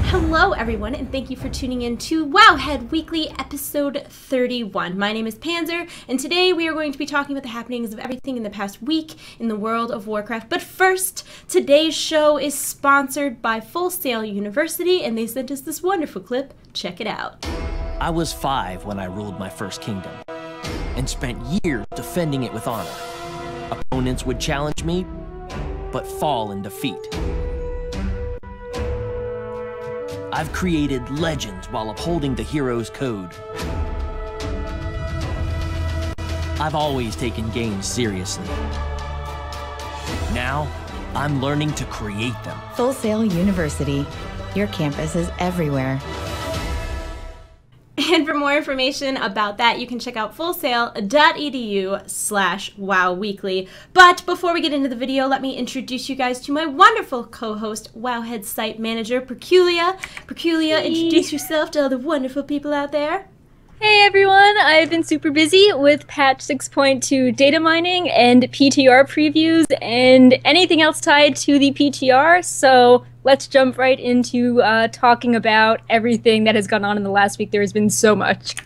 Hello everyone, and thank you for tuning in to Wowhead Weekly episode 31. My name is Panzer, and today we are going to be talking about the happenings of everything in the past week in the world of Warcraft. But first, today's show is sponsored by Full Sail University, and they sent us this wonderful clip. Check it out. I was 5 when I ruled my first kingdom, and spent years defending it with honor. Opponents would challenge me, but fall in defeat. I've created legends while upholding the hero's code. I've always taken games seriously. Now, I'm learning to create them. Full Sail University. Your campus is everywhere. And for more information about that, you can check out fullsail.edu/wowweekly. But before we get into the video, let me introduce you guys to my wonderful co-host, Wowhead site manager, Perculia. Perculia, introduce yourself to all the wonderful people out there. Hey everyone, I've been super busy with patch 6.2 data mining and PTR previews and anything else tied to the PTR, so let's jump right into talking about everything that has gone on in the last week. There has been so much.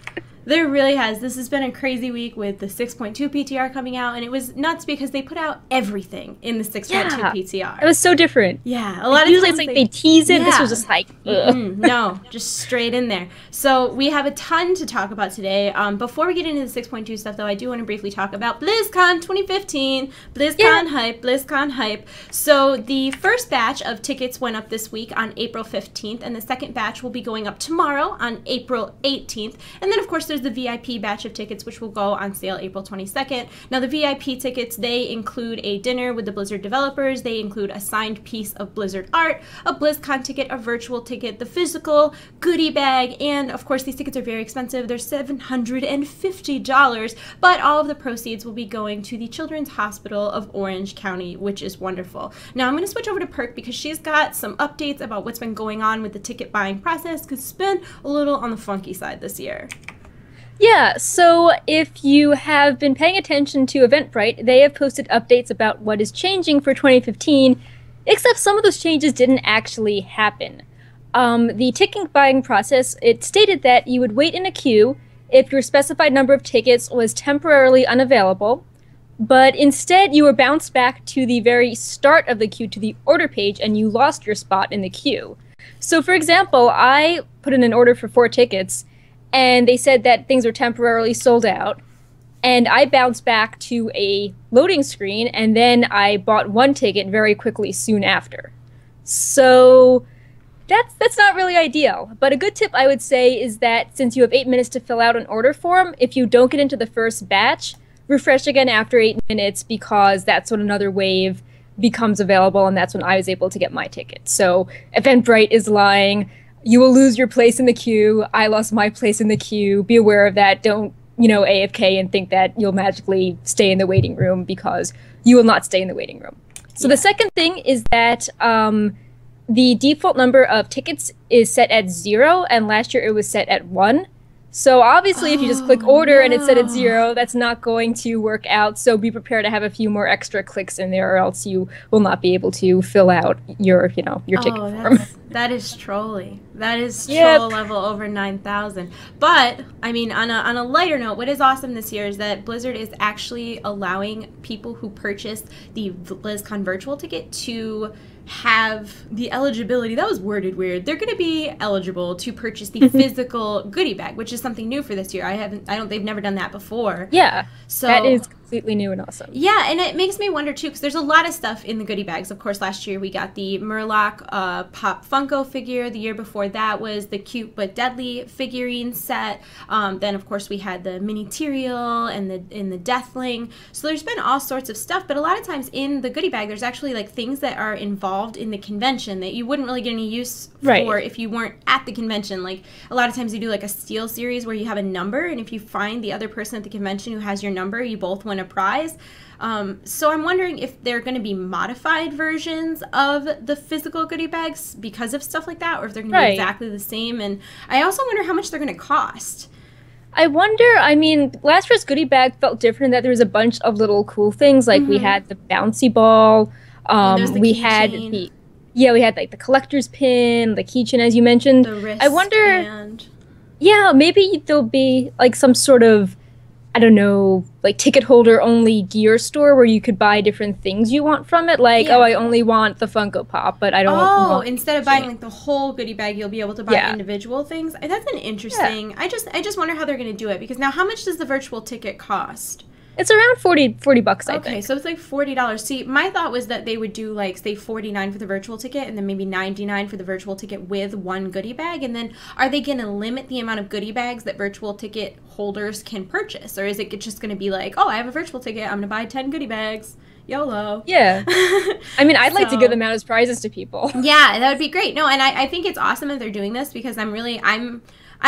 There really has. This has been a crazy week with the 6.2 PTR coming out, and it was nuts because they put out everything in the 6.2 PTR. It was so different. Yeah, a lot of usually times it's like they tease it. Yeah. This was just like, no, just straight in there. So we have a ton to talk about today. Before we get into the 6.2 stuff, though, I do want to briefly talk about Blizzcon 2015. Blizzcon hype, Blizzcon hype. So the first batch of tickets went up this week on April 15th, and the second batch will be going up tomorrow on April 18th. And then, of course, there's the VIP batch of tickets, which will go on sale April 22nd. Now, the VIP tickets, they include a dinner with the Blizzard developers. They include a signed piece of Blizzard art, a BlizzCon ticket, a virtual ticket, the physical goodie bag, and, of course, these tickets are very expensive. They're $750, but all of the proceeds will be going to the Children's Hospital of Orange County, which is wonderful. Now, I'm going to switch over to Perk because she's got some updates about what's been going on with the ticket buying process because it's been a little on the funky side this year. Yeah, so if you have been paying attention to Eventbrite, they have posted updates about what is changing for 2015, except some of those changes didn't actually happen. The ticket buying process, it stated that you would wait in a queue if your specified number of tickets was temporarily unavailable, but instead you were bounced back to the very start of the queue to the order page and you lost your spot in the queue. So for example, I put in an order for 4 tickets, and they said that things were temporarily sold out, and I bounced back to a loading screen, and then I bought 1 ticket very quickly soon after. So that's not really ideal, but a good tip I would say is that since you have 8 minutes to fill out an order form, if you don't get into the first batch, refresh again after 8 minutes because that's when another wave becomes available, and that's when I was able to get my ticket. So Eventbrite is lying. You will lose your place in the queue. I lost my place in the queue. Be aware of that. Don't, AFK and think that you'll magically stay in the waiting room because you will not stay in the waiting room. So the second thing is that the default number of tickets is set at 0, and last year it was set at 1. So obviously if you just click order and it's set at 0, that's not going to work out. So be prepared to have a few more extra clicks in there or else you will not be able to fill out your ticket form. That is trolly. That is troll level over 9,000. But, I mean, on a lighter note, what is awesome this year is that Blizzard is actually allowing people who purchased the BlizzCon virtual ticket to have the eligibility. That was worded weird. They're going to be eligible to purchase the physical goodie bag, which is something new for this year. They've never done that before. Yeah. So that is completely new and awesome. Yeah, and it makes me wonder too, because there's a lot of stuff in the goodie bags. Of course, last year we got the Murloc Pop Funko figure. The year before that was the Cute But Deadly figurine set. Then, of course, we had the Mini Tyrael and the Deathling. So there's been all sorts of stuff, but a lot of times in the goodie bag, there's actually like things that are involved in the convention that you wouldn't really get any use for if you weren't at the convention. Like a lot of times you do like a steal series where you have a number, and if you find the other person at the convention who has your number, you both win a prize. So I'm wondering if they're going to be modified versions of the physical goodie bags because of stuff like that, or if they're going to be exactly the same. And I also wonder how much they're going to cost. I wonder, I mean, last year's goodie bag felt different in that there was a bunch of little cool things, like we had the bouncy ball, we had the Yeah, we had like the collector's pin, the keychain, as you mentioned. The wrist I wonder, and... yeah, maybe there'll be like some sort of, I don't know, like ticket holder only gear store where you could buy different things you want from it. Like, Yeah. oh, I only want the Funko Pop, but I don't want instead of buying like the whole goodie bag, you'll be able to buy Yeah. individual things. That's an interesting. I just wonder how they're going to do it, because now how much does the virtual ticket cost? It's around $40, I Okay, think. so it's like $40. See, my thought was that they would do like say $49 for the virtual ticket and then maybe $99 for the virtual ticket with one goodie bag. And then are they going to limit the amount of goodie bags that virtual ticket holders can purchase, or is it just going to be like, oh, I have a virtual ticket, I'm going to buy 10 goodie bags, YOLO? Yeah. I mean, I'd like to So- give them out as prizes to people. Yeah, that would be great. No, and I think it's awesome that they're doing this, because I'm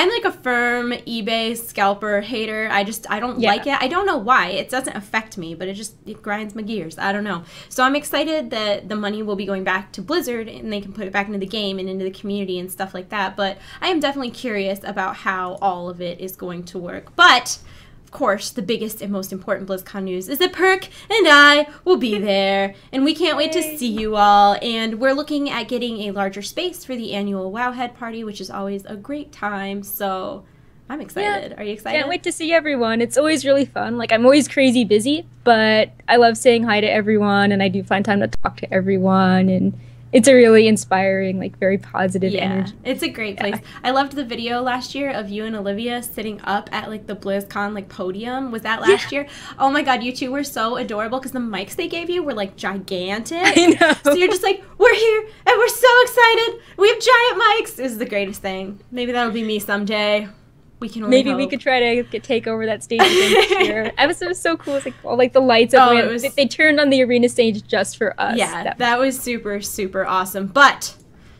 like a firm eBay scalper hater. I don't Yeah. like it. I don't know why. It doesn't affect me, but it grinds my gears. I don't know. So I'm excited that the money will be going back to Blizzard and they can put it back into the game and into the community and stuff like that. But I am definitely curious about how all of it is going to work. But of course, the biggest and most important BlizzCon news is that Perk and I will be there, and we can't wait to see you all. And we're looking at getting a larger space for the annual Wowhead party, which is always a great time. So I'm excited. Yeah. Are you excited? Can't wait to see everyone. It's always really fun. Like, I'm always crazy busy, but I love saying hi to everyone, and I do find time to talk to everyone, and it's a really inspiring, like, very positive energy. It's a great place. I loved the video last year of you and Olivia sitting up at like the BlizzCon like podium. Was that last year? Oh my god, you two were so adorable, because the mics they gave you were like gigantic. I know. So you're just like, we're here and we're so excited. We have giant mics. This is the greatest thing. Maybe that'll be me someday. We can only Maybe we hope. could try to take over that stage again this year. It was so cool. It's like all like the lights up. Oh, it was- They turned on the arena stage just for us. Yeah, that was super, super awesome. But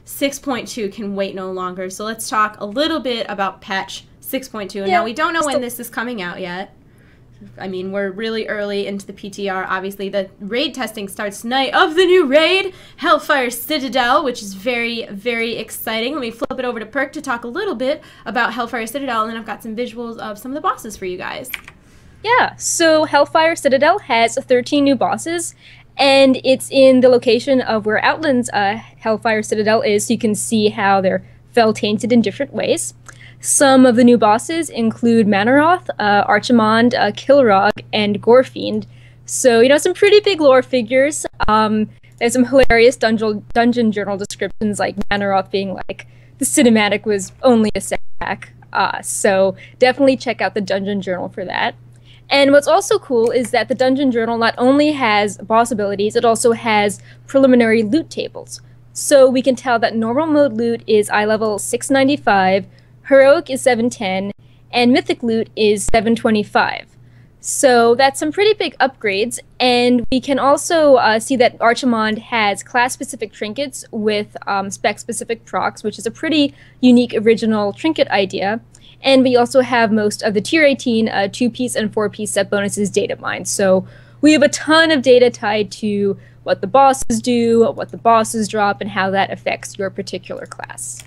6.2 can wait no longer. So let's talk a little bit about patch 6.2. And Yeah, now we don't know when this is coming out yet. I mean, we're really early into the PTR. Obviously, the raid testing starts tonight of the new raid, Hellfire Citadel, which is very, very exciting. Let me flip it over to Perk to talk a little bit about Hellfire Citadel, and then I've got some visuals of some of the bosses for you guys. Yeah, so Hellfire Citadel has 13 new bosses, and it's in the location of where Outland's Hellfire Citadel is, so you can see how they're fell-tainted in different ways. Some of the new bosses include Manaroth, Archimond, Kilrog, and Gorefiend. So, you know, some pretty big lore figures. There's some hilarious dungeon journal descriptions, like Manaroth being like, the cinematic was only a setback. So definitely check out the dungeon journal for that. And what's also cool is that the dungeon journal not only has boss abilities, it also has preliminary loot tables. So we can tell that normal mode loot is eye level 695, heroic is 710, and mythic loot is 725. So that's some pretty big upgrades, and we can also see that Archimond has class-specific trinkets with spec-specific procs, which is a pretty unique original trinket idea. And we also have most of the tier 18 2-piece and 4-piece set bonuses data mined. So we have a ton of data tied to what the bosses do, what the bosses drop, and how that affects your particular class.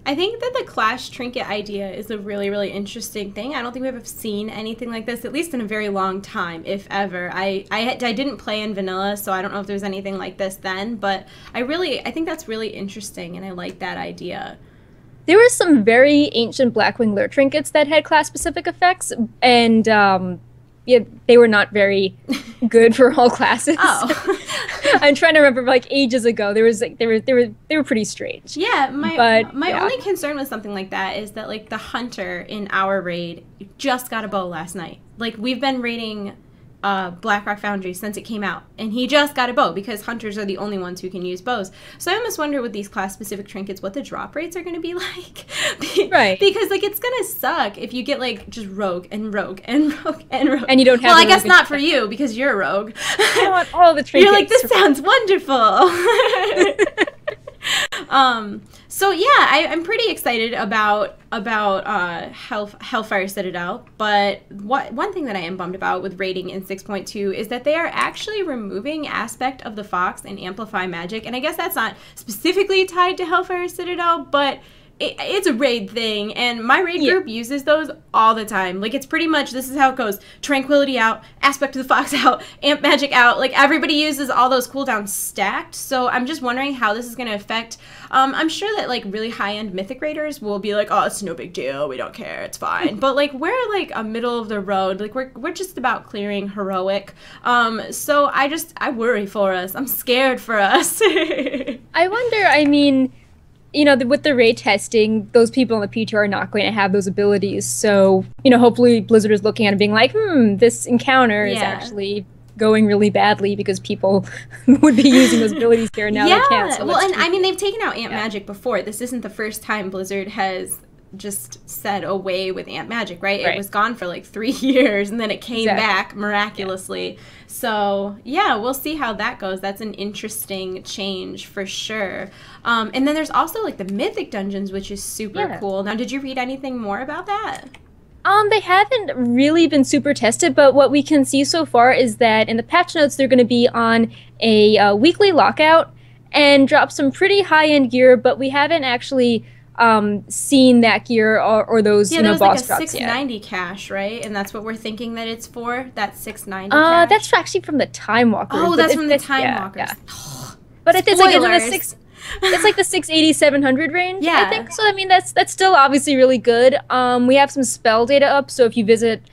I think that the class trinket idea is a really, really interesting thing. I don't think we've ever seen anything like this, at least in a very long time, if ever. I didn't play in vanilla, so I don't know if there's anything like this then, but I think that's really interesting, and I like that idea. There were some very ancient Blackwing Lure trinkets that had class-specific effects, and yeah, they were not very good for all classes. Oh. I'm trying to remember, like, ages ago. There was like they were pretty strange. Yeah, my yeah. only concern with something like that is that, like, the hunter in our raid just got a bow last night. Like, we've been raiding Blackrock Foundry since it came out, and he just got a bow because hunters are the only ones who can use bows. So I almost wonder with these class-specific trinkets what the drop rates are going to be like. Right. Because, like, it's going to suck if you get, like, just rogue and rogue and rogue and rogue. And you don't have Well, a I guess really not good for you because you're a rogue. I want all the trinkets. You're like, this sounds wonderful. So yeah, I'm pretty excited about Hellfire Citadel, but one thing that I am bummed about with raiding in 6.2 is that they are actually removing aspect of the Fox and Amplify Magic, and I guess that's not specifically tied to Hellfire Citadel, but it's a raid thing, and my raid group uses those all the time. Like, it's pretty much, this is how it goes. Tranquility out, Aspect of the Fox out, Amp Magic out. Like, everybody uses all those cooldowns stacked, so I'm just wondering how this is going to affect. I'm sure that, like, really high-end Mythic Raiders will be like, oh, it's no big deal, we don't care, it's fine. But, like, we're, like, a middle-of-the-road. Like, we're just about clearing heroic. So I worry for us. I'm scared for us. I wonder, I mean, you know, with the raid testing, those people on the PTR are not going to have those abilities. So, you know, hopefully Blizzard is looking at it and being like, this encounter is actually going really badly because people would be using those abilities here and now they can't. So well, and I mean, they've taken out Amp Magic before. This isn't the first time Blizzard has just said away with Amp Magic, right? It was gone for like 3 years and then it came back miraculously. So yeah, we'll see how that goes. That's an interesting change for sure. And then there's also like the Mythic Dungeons, which is super cool. Now, did you read anything more about that? They haven't really been super tested, but what we can see so far is that in the patch notes, they're going to be on a weekly lockout and drop some pretty high-end gear, but we haven't actually seen that gear or those boss drops like a 690 cache, right? And that's what we're thinking that it's for. That 690 cache. That's actually from the Time Walkers. Oh, that's from the Time Walkers. Yeah. But it's like in the it's like the 680, 700 range. I think so. I mean, that's still obviously really good. We have some spell data up, so if you visit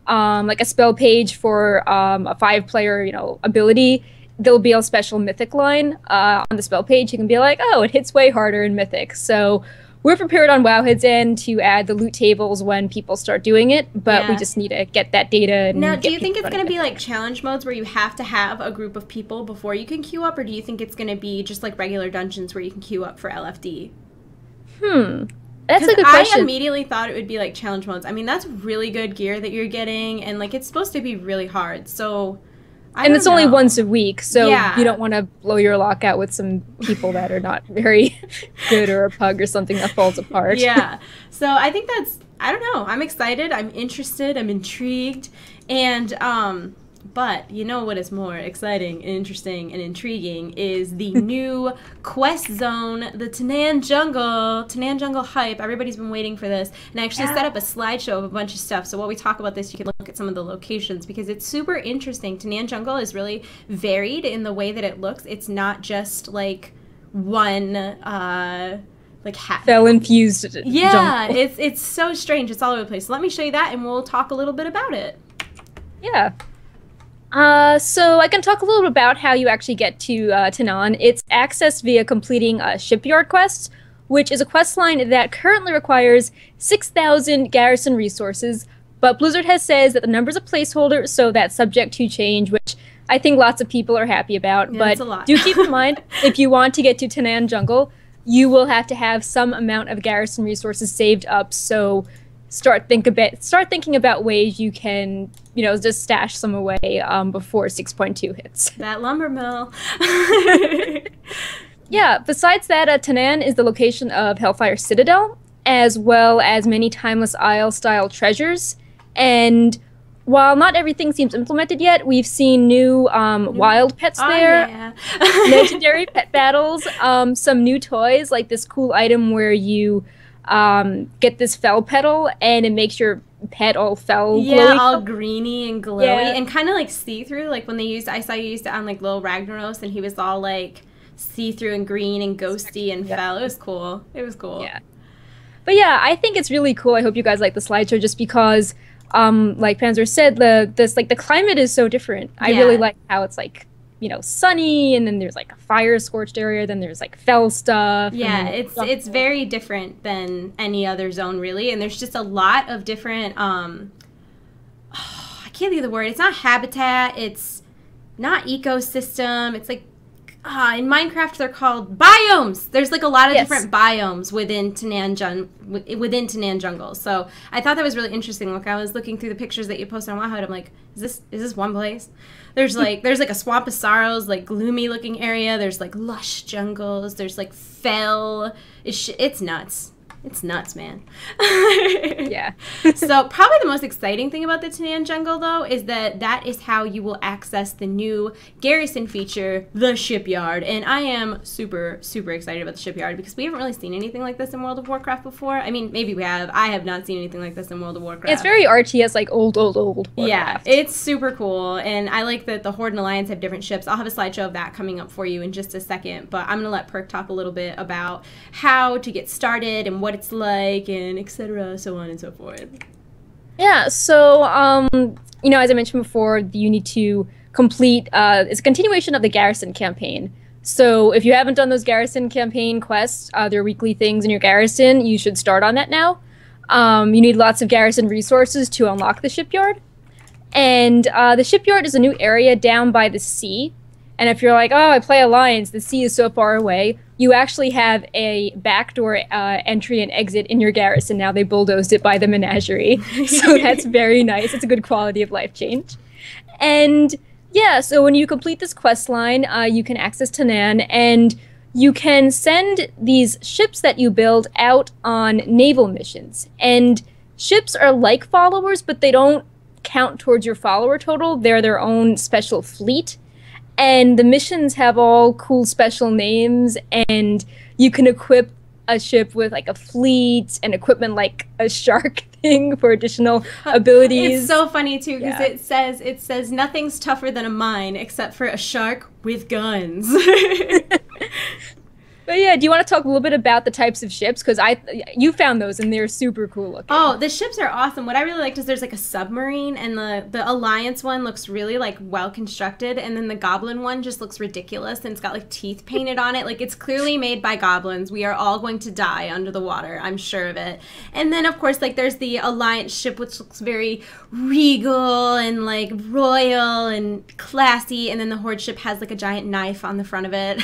like a spell page for a 5-player ability, there'll be a special Mythic line on the spell page. You can be like, oh, it hits way harder in Mythic. So we're prepared on Wowhead's end to add the loot tables when people start doing it, but we just need to get that data. And now, do you think it's going to be like challenge modes where you have to have a group of people before you can queue up, or do you think it's going to be just like regular dungeons where you can queue up for LFD? That's a good question. I immediately thought it would be like challenge modes. I mean, that's really good gear that you're getting, and like it's supposed to be really hard, so... And it's only once a week, so you don't want to blow your lockout with some people that are not very good, or a pug or something that falls apart. So I think that's, I don't know, I'm excited, I'm interested, I'm intrigued, and but you know what is more exciting and interesting and intriguing is the new quest zone, the Tanaan Jungle hype. Everybody's been waiting for this, and I actually set up a slideshow of a bunch of stuff, so while we talk about this you can look at some of the locations because it's super interesting. Tanaan Jungle is really varied in the way that it looks. It's not just like one like fell infused jungle. It's so strange. It's all over the place. So let me show you that and we'll talk a little bit about it. So I can talk a little bit about how you actually get to Tanaan. It's accessed via completing shipyard quests, which is a quest line that currently requires 6,000 Garrison resources, but Blizzard has says that the number's a placeholder, so that's subject to change, which I think lots of people are happy about. But do keep in mind, if you want to get to Tanaan Jungle, you will have to have some amount of Garrison resources saved up, so start thinking about ways you can, just stash some away before 6.2 hits. That lumber mill. Besides that, Tanaan is the location of Hellfire Citadel, as well as many Timeless Isle-style treasures. And while not everything seems implemented yet, we've seen new wild pets there, legendary pet battles, some new toys, like this cool item where you get this fell petal and it makes your pet all fell glowy. All greeny and glowy and kind of like see-through. Like when I saw you used it on like Lil Ragnaros and he was all like see-through and green and ghosty and fell. It was cool. But I think it's really cool. I hope you guys like the slideshow just because like Panzer said, the climate is so different. I really like how it's like, sunny, and then there's like a fire scorched area, then there's like fell stuff. It's very different than any other zone really, and there's just a lot of different I can't think of the word. It's not habitat, it's not ecosystem, it's like in Minecraft they're called biomes. There's like a lot of different biomes within Tanaan Jungle. So I thought that was really interesting. Like I was looking through the pictures that you posted on Wowhead, I'm like, is this one place? There's like a Swamp of Sorrows, like gloomy looking area. There's like lush jungles. There's like fell. It's nuts. It's nuts, man. Yeah. So probably the most exciting thing about the Tanaan Jungle, though, is that is how you will access the new Garrison feature, the Shipyard. And I am super, super excited about the Shipyard because we haven't really seen anything like this in World of Warcraft before. I mean, maybe we have. I have not seen anything like this in World of Warcraft. It's very RTS, like old Warcraft. Yeah, it's super cool. And I like that the Horde and Alliance have different ships. I'll have a slideshow of that coming up for you in just a second. But I'm going to let Perk talk a little bit about how to get started and what it's like and etc., so on and so forth. Yeah, so you know, as I mentioned before, you need to complete it's a continuation of the Garrison campaign. So if you haven't done those Garrison campaign quests, their weekly things in your Garrison, you should start on that now. You need lots of Garrison resources to unlock the Shipyard. And the Shipyard is a new area down by the sea. And if you're like, oh, I play Alliance, the sea is so far away, you actually have a backdoor entry and exit in your Garrison now. They bulldozed it by the menagerie. So that's very nice. It's a good quality of life change. And yeah, so when you complete this quest line, you can access Tanaan, and you can send these ships that you build out on naval missions. And ships are like followers, but they don't count towards your follower total. They're their own special fleet. And the missions have all cool special names, and you can equip a ship with like a fleet and equipment like a shark thing for additional abilities. It's so funny too because it says nothing's tougher than a mine except for a shark with guns. But yeah, do you want to talk a little bit about the types of ships? Because you found those and they're super cool looking. Oh, the ships are awesome. What I really liked is there's like a submarine, and the Alliance one looks really like well constructed, and then the Goblin one just looks ridiculous, and it's got like teeth painted on it. Like it's clearly made by goblins. We are all going to die under the water, I'm sure of it. And then of course like there's the Alliance ship, which looks very regal and like royal and classy, and then the Horde ship has like a giant knife on the front of it.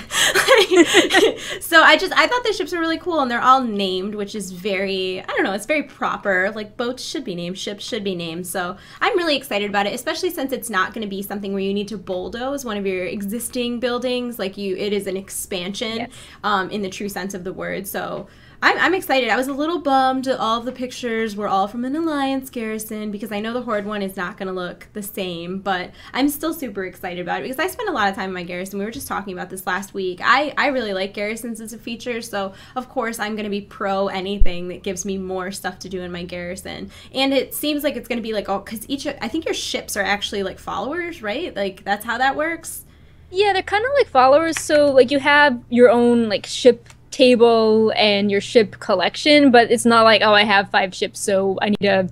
So I thought the ships are really cool, and they're all named, which is very, I don't know, it's very proper. Like boats should be named, ships should be named. So I'm really excited about it, especially since it's not going to be something where you need to bulldoze one of your existing buildings. Like it is an expansion, yes. In the true sense of the word. So I'm excited. I was a little bummed that all of the pictures were all from an Alliance Garrison because I know the Horde one is not going to look the same, but I'm still super excited about it because I spend a lot of time in my Garrison. We were just talking about this last week. I really like Garrisons as a feature, so of course I'm going to be pro anything that gives me more stuff to do in my Garrison. And it seems like it's going to be like, because I think your ships are actually like followers, right? Like that's how that works? Yeah, they're kind of like followers, so like you have your own like ship table and your ship collection, but it's not like, oh, I have 5 ships, so I need to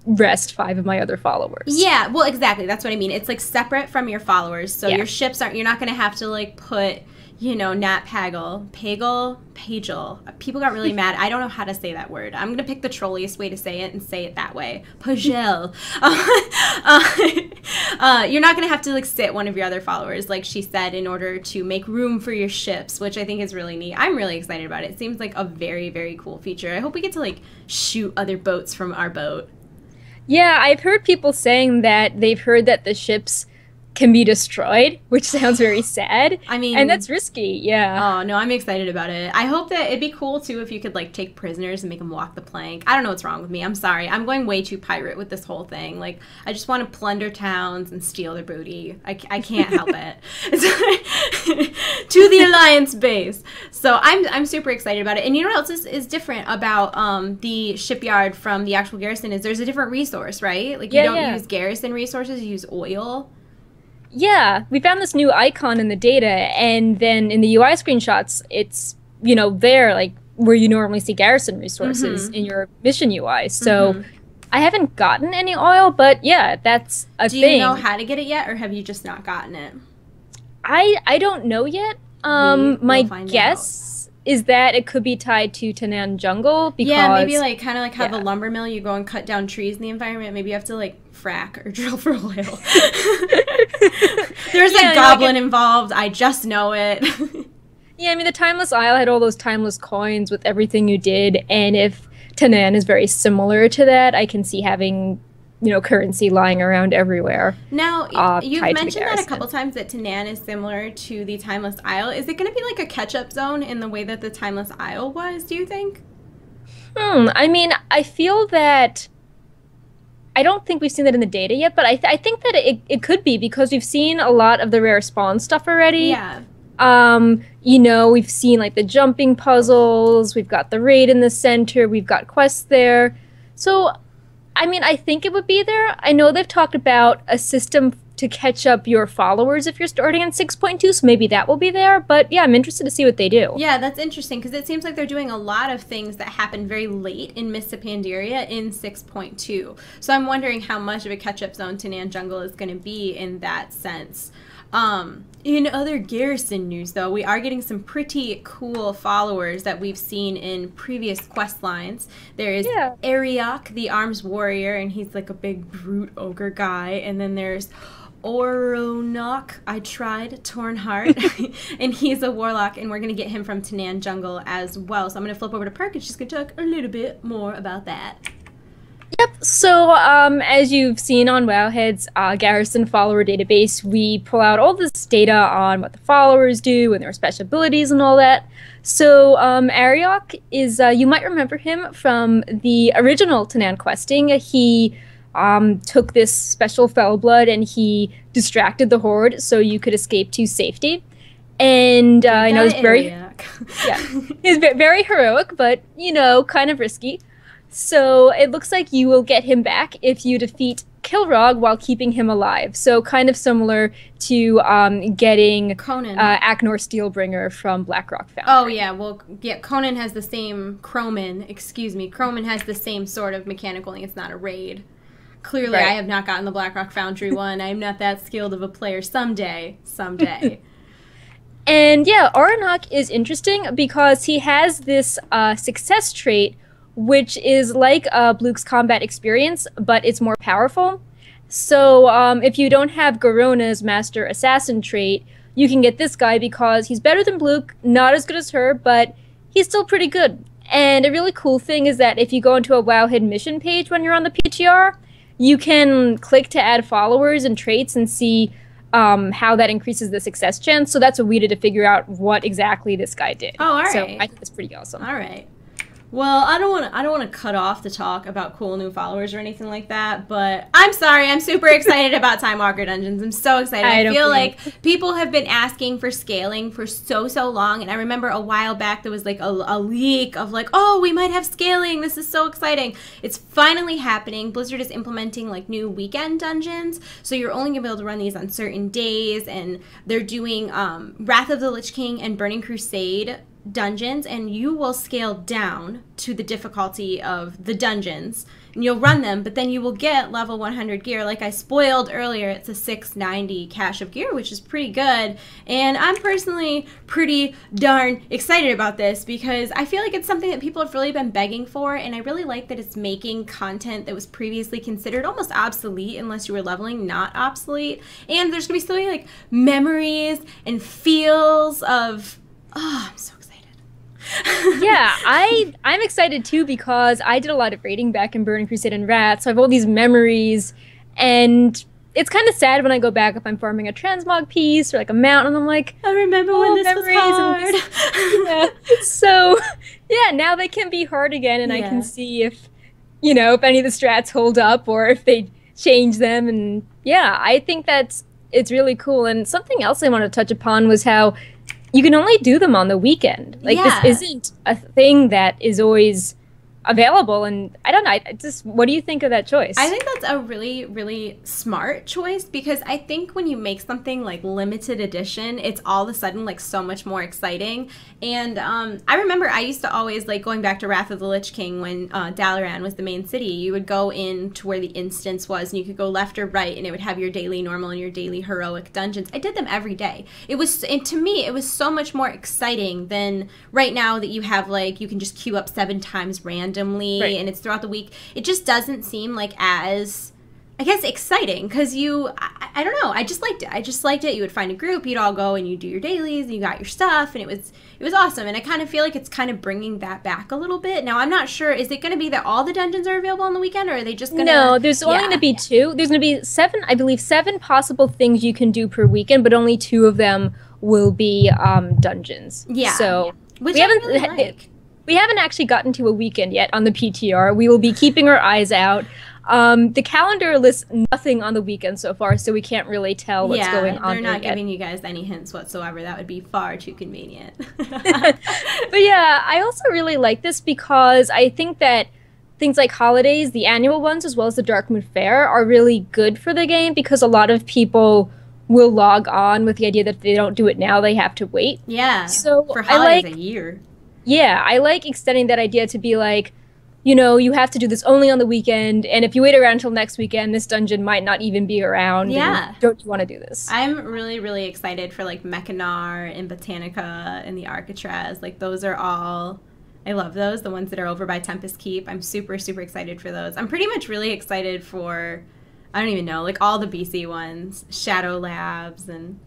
rest 5 of my other followers. Yeah, well, exactly. That's what I mean. It's like separate from your followers. So your ships you're not going to have to like put, you know, Nat Pagel. People got really mad. I don't know how to say that word. I'm going to pick the trolliest way to say it and say it that way. Pagel. You're not going to have to like sit one of your other followers, like she said, in order to make room for your ships, which I think is really neat. I'm really excited about it. It seems like a very, very cool feature. I hope we get to like shoot other boats from our boat. Yeah, I've heard people saying that they've heard that the ships can be destroyed, which sounds very sad. I mean, and that's risky. Yeah. Oh no, I'm excited about it. I hope that it'd be cool too if you could like take prisoners and make them walk the plank. I don't know what's wrong with me. I'm sorry. I'm going way too pirate with this whole thing. Like I just want to plunder towns and steal their booty. I can't help it. To the Alliance base. So I'm super excited about it. And you know what else is different about the Shipyard from the actual Garrison is there's a different resource, right? Like you don't use Garrison resources, you use oil. Yeah, we found this new icon in the data, and then in the UI screenshots, it's, you know, there, like, where you normally see Garrison resources in your mission UI. So I haven't gotten any oil, but yeah, that's a thing. Do you know how to get it yet, or have you just not gotten it? I don't know yet. My guess is that it could be tied to Tanaan Jungle, because... Yeah, maybe, like, kind of like how the lumber mill, you go and cut down trees in the environment. Maybe you have to, like, frack or drill for oil. There's a goblin involved. I just know it. Yeah, I mean, the Timeless Isle had all those timeless coins with everything you did, and if Tanaan is very similar to that, I can see having, you know, currency lying around everywhere. Now, you've mentioned that a couple times that Tanaan is similar to the Timeless Isle. Is it going to be like a catch-up zone in the way that the Timeless Isle was, do you think? I mean, I feel that I don't think we've seen that in the data yet, but I think that it could be because we've seen a lot of the rare spawn stuff already. Yeah. You know, we've seen like the jumping puzzles, we've got the raid in the center, we've got quests there. So, I mean, I think it would be there. I know they've talked about a system to catch up your followers if you're starting in 6.2, so maybe that will be there. But yeah, I'm interested to see what they do. Yeah, that's interesting because it seems like they're doing a lot of things that happened very late in Mists of Pandaria in 6.2. So I'm wondering how much of a catch-up zone Tanan Jungle is going to be in that sense. In other Garrison news, though, we are getting some pretty cool followers that we've seen in previous quest lines. There is Ariok, the Arms Warrior, and he's like a big brute ogre guy. And then there's Oronok, I tried, Torn Heart, and he's a warlock, and we're going to get him from Tanan Jungle as well. So I'm going to flip over to Perk, and she's going to talk a little bit more about that. Yep, so as you've seen on Wowhead's Garrison follower database, we pull out all this data on what the followers do and their special abilities and all that. So Ariok is, you might remember him from the original Tanan questing. He took this special fell blood and he distracted the horde so you could escape to safety. And I know it's very, he's very heroic, but you know, kind of risky. So it looks like you will get him back if you defeat Kilrog while keeping him alive. So kind of similar to getting Conan. Aknor Steelbringer from Blackrock Foundry. Oh yeah, well yeah, Conan has the same Croman has the same sort of mechanic, only it's not a raid. Clearly I have not gotten the Blackrock Foundry one. I'm not that skilled of a player. Someday. And yeah, Oronok is interesting because he has this success trait which is like Bluke's combat experience, but it's more powerful. So if you don't have Garona's Master Assassin trait, you can get this guy because he's better than Bluke, not as good as her, but he's still pretty good. And a really cool thing is that if you go into a Wowhead mission page when you're on the PTR, you can click to add followers and traits and see how that increases the success chance. So that's what we did to figure out what exactly this guy did. Oh, all right. So I think that's pretty awesome. All right. Well, I don't want to cut off the talk about cool new followers or anything like that, but I'm sorry, I'm super excited about Time Walker Dungeons. I'm so excited. I feel like people have been asking for scaling for so long, and I remember a while back there was like a leak of like, oh, we might have scaling. This is so exciting. It's finally happening. Blizzard is implementing like new weekend dungeons, so you're only gonna be able to run these on certain days, and they're doing Wrath of the Lich King and Burning Crusade dungeons, and you will scale down to the difficulty of the dungeons and you'll run them, but then you will get level 100 gear. Like I spoiled earlier, it's a 690 cache of gear, which is pretty good, and I'm personally pretty darn excited about this because I feel like it's something that people have really been begging for, and I really like that it's making content that was previously considered almost obsolete unless you were leveling not obsolete, and there's gonna be still like memories and feels of, oh, I'm so yeah, I'm excited too because I did a lot of raiding back in Burning Crusade and Rat, so I have all these memories, and it's kind of sad when I go back if I'm farming a transmog piece or like a mountain, and I'm like, I remember when this was hard. Yeah. So yeah, now they can be hard again, and I can see if, you know, if any of the strats hold up or if they change them, and yeah, I think it's really cool. And something else I want to touch upon was how you can only do them on the weekend. Like, this isn't a thing that is always available, and I don't know, what do you think of that choice? I think that's a really, really smart choice, because I think when you make something like limited edition, it's all of a sudden like so much more exciting. And I remember I used to always, like, going back to Wrath of the Lich King when Dalaran was the main city, you would go in to where the instance was, and you could go left or right, and it would have your daily normal and your daily heroic dungeons. I did them every day. And to me, it was so much more exciting than right now that you have, like, you can just queue up 7 times randomly, and it's throughout the week. It just doesn't seem like as, I guess, exciting, because I don't know, I just liked it. You would find a group, you'd all go and you do your dailies, and you got your stuff, and it was awesome. And I kind of feel like it's kind of bringing that back a little bit. Now, I'm not sure, is it going to be that all the dungeons are available on the weekend, or are they just going to... No, there's only going to be 2. There's going to be 7, I believe, 7 possible things you can do per weekend, but only 2 of them will be dungeons. Yeah. So which I really like. We haven't actually gotten to a weekend yet on the PTR. We will be keeping our eyes out. The calendar lists nothing on the weekend so far, so we can't really tell what's going on. They're not yet. giving you guys any hints whatsoever. That would be far too convenient. But yeah, I also really like this because I think that things like holidays, the annual ones, as well as the Darkmoon Fair, are really good for the game because a lot of people will log on with the idea that if they don't do it now, they have to wait. Yeah, so for holidays a year. Yeah, I like extending that idea to be like, you know, you have to do this only on the weekend, and if you wait around until next weekend, this dungeon might not even be around. Yeah. Don't you want to do this? I'm really, really excited for, like, Mechanar and Botanica and the Arcatraz. Like, those are all... I love those, the ones that are over by Tempest Keep. I'm super, super excited for those. I'm pretty much really excited for, I don't even know, like, all the BC ones. Shadow Labs and...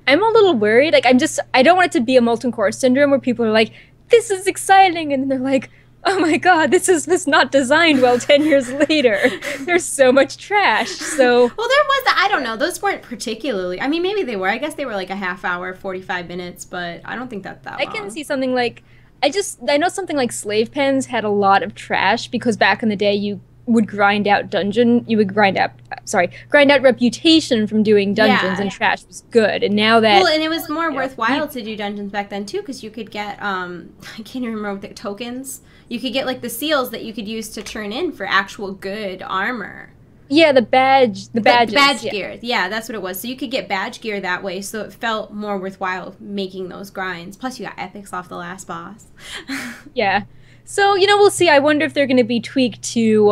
I'm a little worried. Like, I don't want it to be a Molten Core syndrome where people are like, this is exciting, and they're like, oh my god, this is not designed well 10 years later. There's so much trash. So well, there was, I don't know, those weren't particularly, I mean, maybe they were. I guess they were like a half hour, 45 minutes, but I don't think that long. I can see something like, I know something like Slave Pens had a lot of trash because back in the day you would grind out reputation from doing dungeons, and trash was good. And now that... Well, and it was more worthwhile to do dungeons back then, too, because you could get, I can't even remember what the tokens. You could get, like, the seals that you could use to turn in for actual good armor. Yeah, the badges. Badge gear. Yeah, that's what it was. So you could get badge gear that way, so it felt more worthwhile making those grinds. Plus, you got epics off the last boss. Yeah. So, you know, we'll see. I wonder if they're going to be tweaked to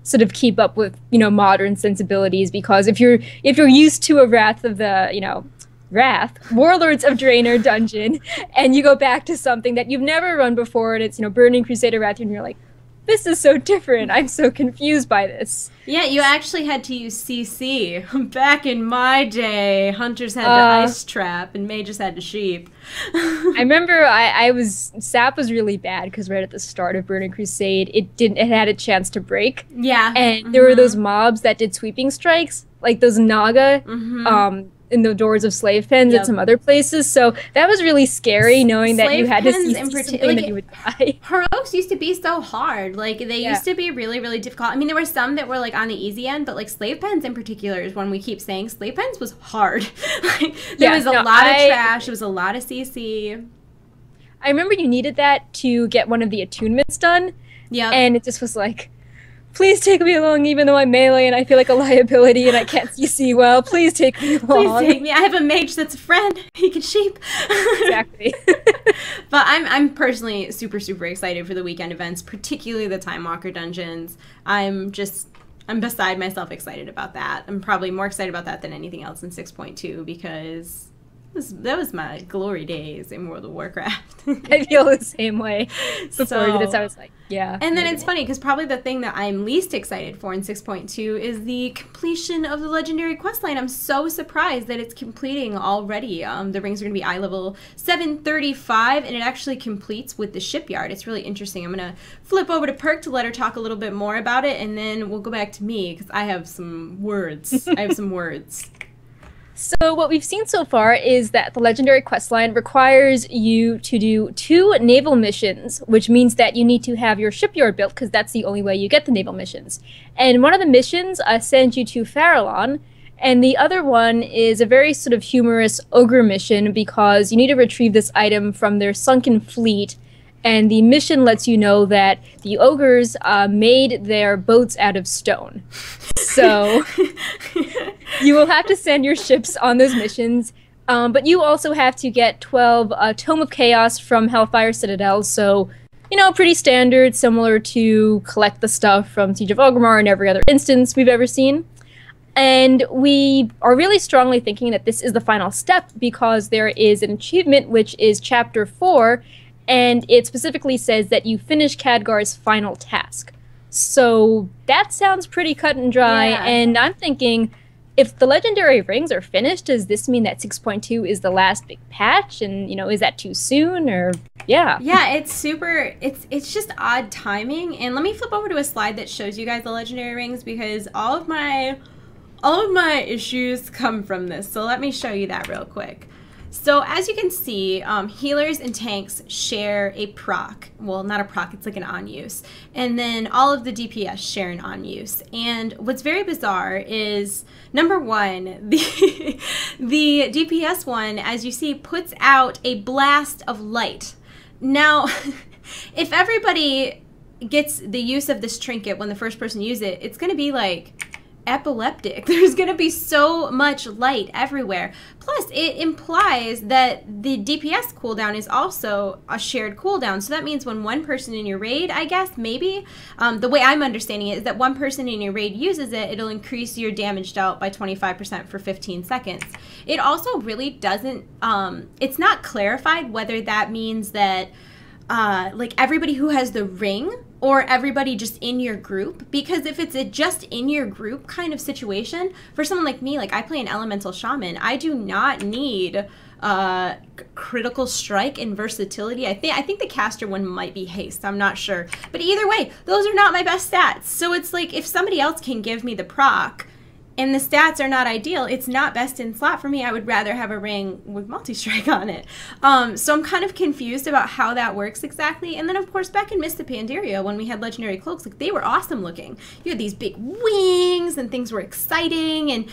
sort of keep up with, you know, modern sensibilities, because if you're used to a Wrath, Warlords of Draenor dungeon, and you go back to something that you've never run before, and it's, you know, Burning Crusader Wrath, and you're like, this is so different. I'm so confused by this. Yeah, you actually had to use CC. Back in my day, hunters had to ice trap, and mages had to sheep. I remember SAP was really bad because right at the start of Burning Crusade, it had a chance to break. Yeah. And there were those mobs that did sweeping strikes, like those Naga, in the doors of Slave Pens and some other places. So that was really scary, knowing that you had to see something that you would die. Heroics used to be so hard. Like, they used to be really, really difficult. I mean, there were some that were, like, on the easy end, but, like, Slave Pens in particular is one we keep saying. Slave Pens was hard. Like, there was a lot of trash. There was a lot of CC. I remember you needed that to get one of the attunements done. Yeah. And it just was like, please take me along, even though I'm melee and I feel like a liability and I can't see well. Please take me along. Please take me. I have a mage that's a friend. He can sheep. Exactly. But I'm personally super, super excited for the weekend events, particularly the Time Walker dungeons. I'm beside myself excited about that. I'm probably more excited about that than anything else in 6.2 because that was my glory days in World of Warcraft. I feel the same way. Before this, I was like, yeah. And then it's funny because probably the thing that I'm least excited for in 6.2 is the completion of the legendary questline. I'm so surprised that it's completing already. The rings are going to be eye level 735, and it actually completes with the shipyard. It's really interesting. I'm going to flip over to Perk to let her talk a little bit more about it, and then we'll go back to me because I have some words. So what we've seen so far is that the legendary questline requires you to do 2 naval missions, which means that you need to have your shipyard built because that's the only way you get the naval missions. And one of the missions sends you to Farallon, and the other one is a very sort of humorous ogre mission because you need to retrieve this item from their sunken fleet, and the mission lets you know that the ogres made their boats out of stone. So you will have to send your ships on those missions, but you also have to get 12 Tome of Chaos from Hellfire Citadel, so, you know, pretty standard, similar to collect the stuff from Siege of Orgrimmar and every other instance we've ever seen. And we are really strongly thinking that this is the final step because there is an achievement, which is Chapter 4, and it specifically says that you finish Khadgar's final task. So that sounds pretty cut and dry, and I'm thinking, if the legendary rings are finished, does this mean that 6.2 is the last big patch? And, you know, is that too soon, or, yeah. Yeah, it's just odd timing, and let me flip over to a slide that shows you guys the legendary rings, because all of my issues come from this, so let me show you that real quick. So as you can see, healers and tanks share a proc. Well, not a proc, it's like an on-use. And then all of the DPS share an on-use. And what's very bizarre is, number one, the DPS one, as you see, puts out a blast of light. Now, if everybody gets the use of this trinket when the first person uses it, it's going to be like epileptic. There's going to be so much light everywhere. Plus, it implies that the DPS cooldown is also a shared cooldown. So that means when one person in your raid, I guess, maybe, the way I'm understanding it is that one person in your raid uses it, it'll increase your damage dealt by 25% for 15 seconds. It also really doesn't, it's not clarified whether that means that like everybody who has the ring or everybody just in your group, because if it's a just in your group kind of situation, for someone like me, like I play an elemental shaman, I do not need critical strike and versatility. I think the caster one might be haste, I'm not sure, but either way, those are not my best stats. So it's like if somebody else can give me the proc and the stats are not ideal, it's not best in slot for me. I would rather have a ring with multi-strike on it. So I'm kind of confused about how that works exactly. And then, of course, back in Mists of Pandaria, when we had legendary cloaks, like they were awesome looking. You had these big wings and things were exciting, and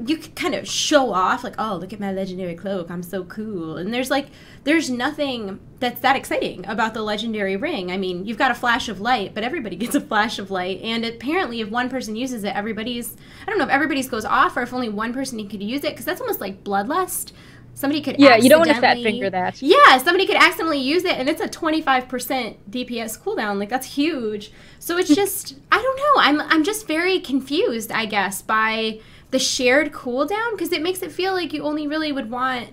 you could kind of show off, like, oh, look at my legendary cloak, I'm so cool. And there's nothing that's that exciting about the legendary ring. I mean, you've got a flash of light, but everybody gets a flash of light. And apparently if one person uses it, everybody's, I don't know if everybody's goes off or if only one person could use it, because that's almost like bloodlust. Somebody could you don't want to fat finger that. Yeah, somebody could accidentally use it, and it's a 25% DPS cooldown. Like, that's huge. So it's just, I don't know. I'm just very confused, I guess, by the shared cooldown, because it makes it feel like you only really would want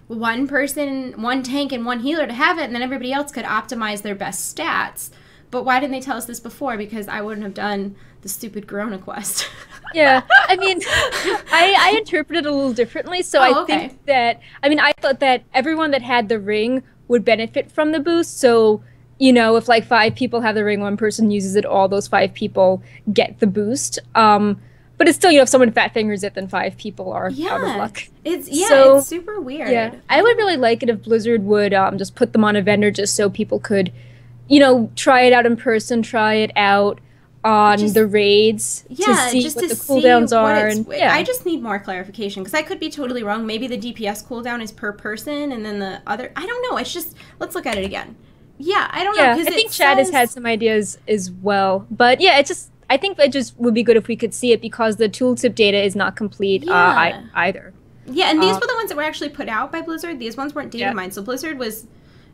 one person, one tank, and one healer to have it, and then everybody else could optimize their best stats. But why didn't they tell us this before? Because I wouldn't have done the stupid Corona quest. Yeah, I mean, I interpreted it a little differently. So I think that, I mean, I thought that everyone that had the ring would benefit from the boost. So, you know, if like 5 people have the ring, one person uses it, all those 5 people get the boost. But it's still, you know, if someone fat fingers it, then 5 people are out of luck. It's super weird. Yeah, I would really like it if Blizzard would just put them on a vendor just so people could, you know, try it out in person, try it out on the raids to see what the cooldowns are. And I just need more clarification, because I could be totally wrong. Maybe the DPS cooldown is per person, and then the other, I don't know. It's just, let's look at it again. Yeah, I don't know. I think Chad has had some ideas as well. But yeah, it's just, I think it just would be good if we could see it, because the tooltip data is not complete either. Yeah, and these were the ones that were actually put out by Blizzard. These ones weren't data mined. So Blizzard was,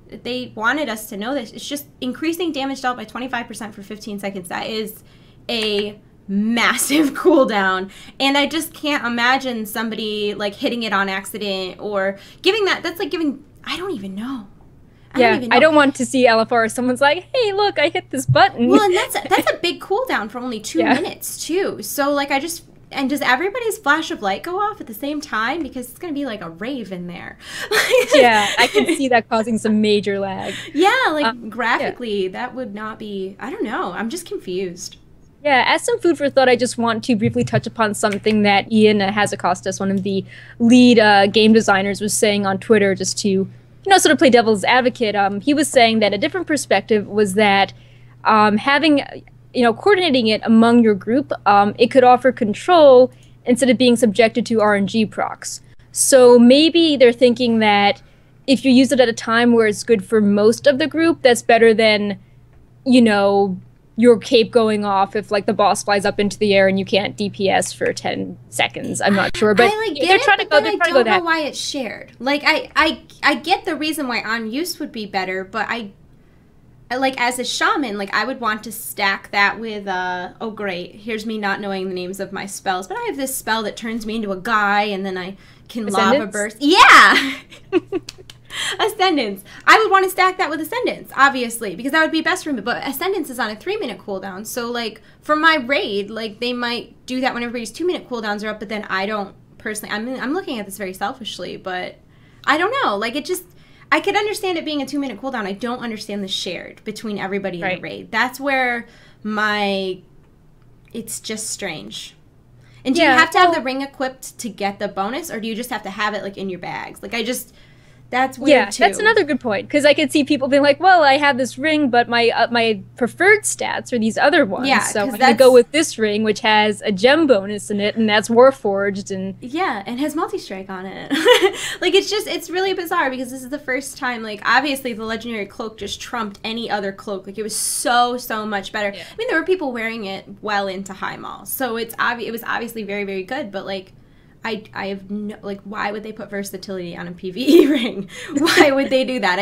they wanted us to know this. It's just increasing damage dealt by 25% for 15 seconds. That is a massive cooldown. And I just can't imagine somebody like hitting it on accident or giving that. That's like giving, I don't even know. I don't want to see LFR. Someone's like, hey, look, I hit this button. Well, and that's a big cooldown for only 2 minutes, too. So, like, and does everybody's flash of light go off at the same time? Because it's going to be like a rave in there. Yeah, I can see that causing some major lag. Yeah, like, graphically, that would not be, I don't know. I'm just confused. Yeah, as some food for thought, I just want to briefly touch upon something that Ian Hazakostas, one of the lead game designers, was saying on Twitter, just to, you know, sort of play devil's advocate. He was saying that a different perspective was that having, you know, coordinating it among your group, it could offer control instead of being subjected to RNG procs. So maybe they're thinking that if you use it at a time where it's good for most of the group, that's better than, you know, your cape going off if like the boss flies up into the air and you can't DPS for 10 seconds. I'm not sure, but they're trying to go that. I don't know why it's shared. Like I get the reason why on use would be better, but I like as a shaman, like I would want to stack that with oh great, here's me not knowing the names of my spells, but I have this spell that turns me into a guy and then I can lava burst. Yeah. Ascendance. I would want to stack that with Ascendance, obviously, because that would be best for me. But Ascendance is on a 3-minute cooldown, so like for my raid, like they might do that when everybody's 2-minute cooldowns are up. But then I don't personally. I'm looking at this very selfishly, but I don't know. Like it just, I could understand it being a 2-minute cooldown. I don't understand the shared between everybody in the raid. That's where it's just strange. And do you have to have the ring equipped to get the bonus, or do you just have to have it, like, in your bags? Like, that's weird, too. Yeah, that's another good point, because I could see people being like, well, I have this ring, but my preferred stats are these other ones, so I'm going to go with this ring, which has a gem bonus in it, and that's Warforged, and... Yeah, and has multi-strike on it. Like, it's really bizarre, because this is the first time, like, obviously the Legendary Cloak just trumped any other cloak. Like, it was so much better. Yeah. I mean, there were people wearing it well into High Mall, so it was obviously very, very good, but, like, I have no, like, why would they put versatility on a PvE ring? Why would they do that?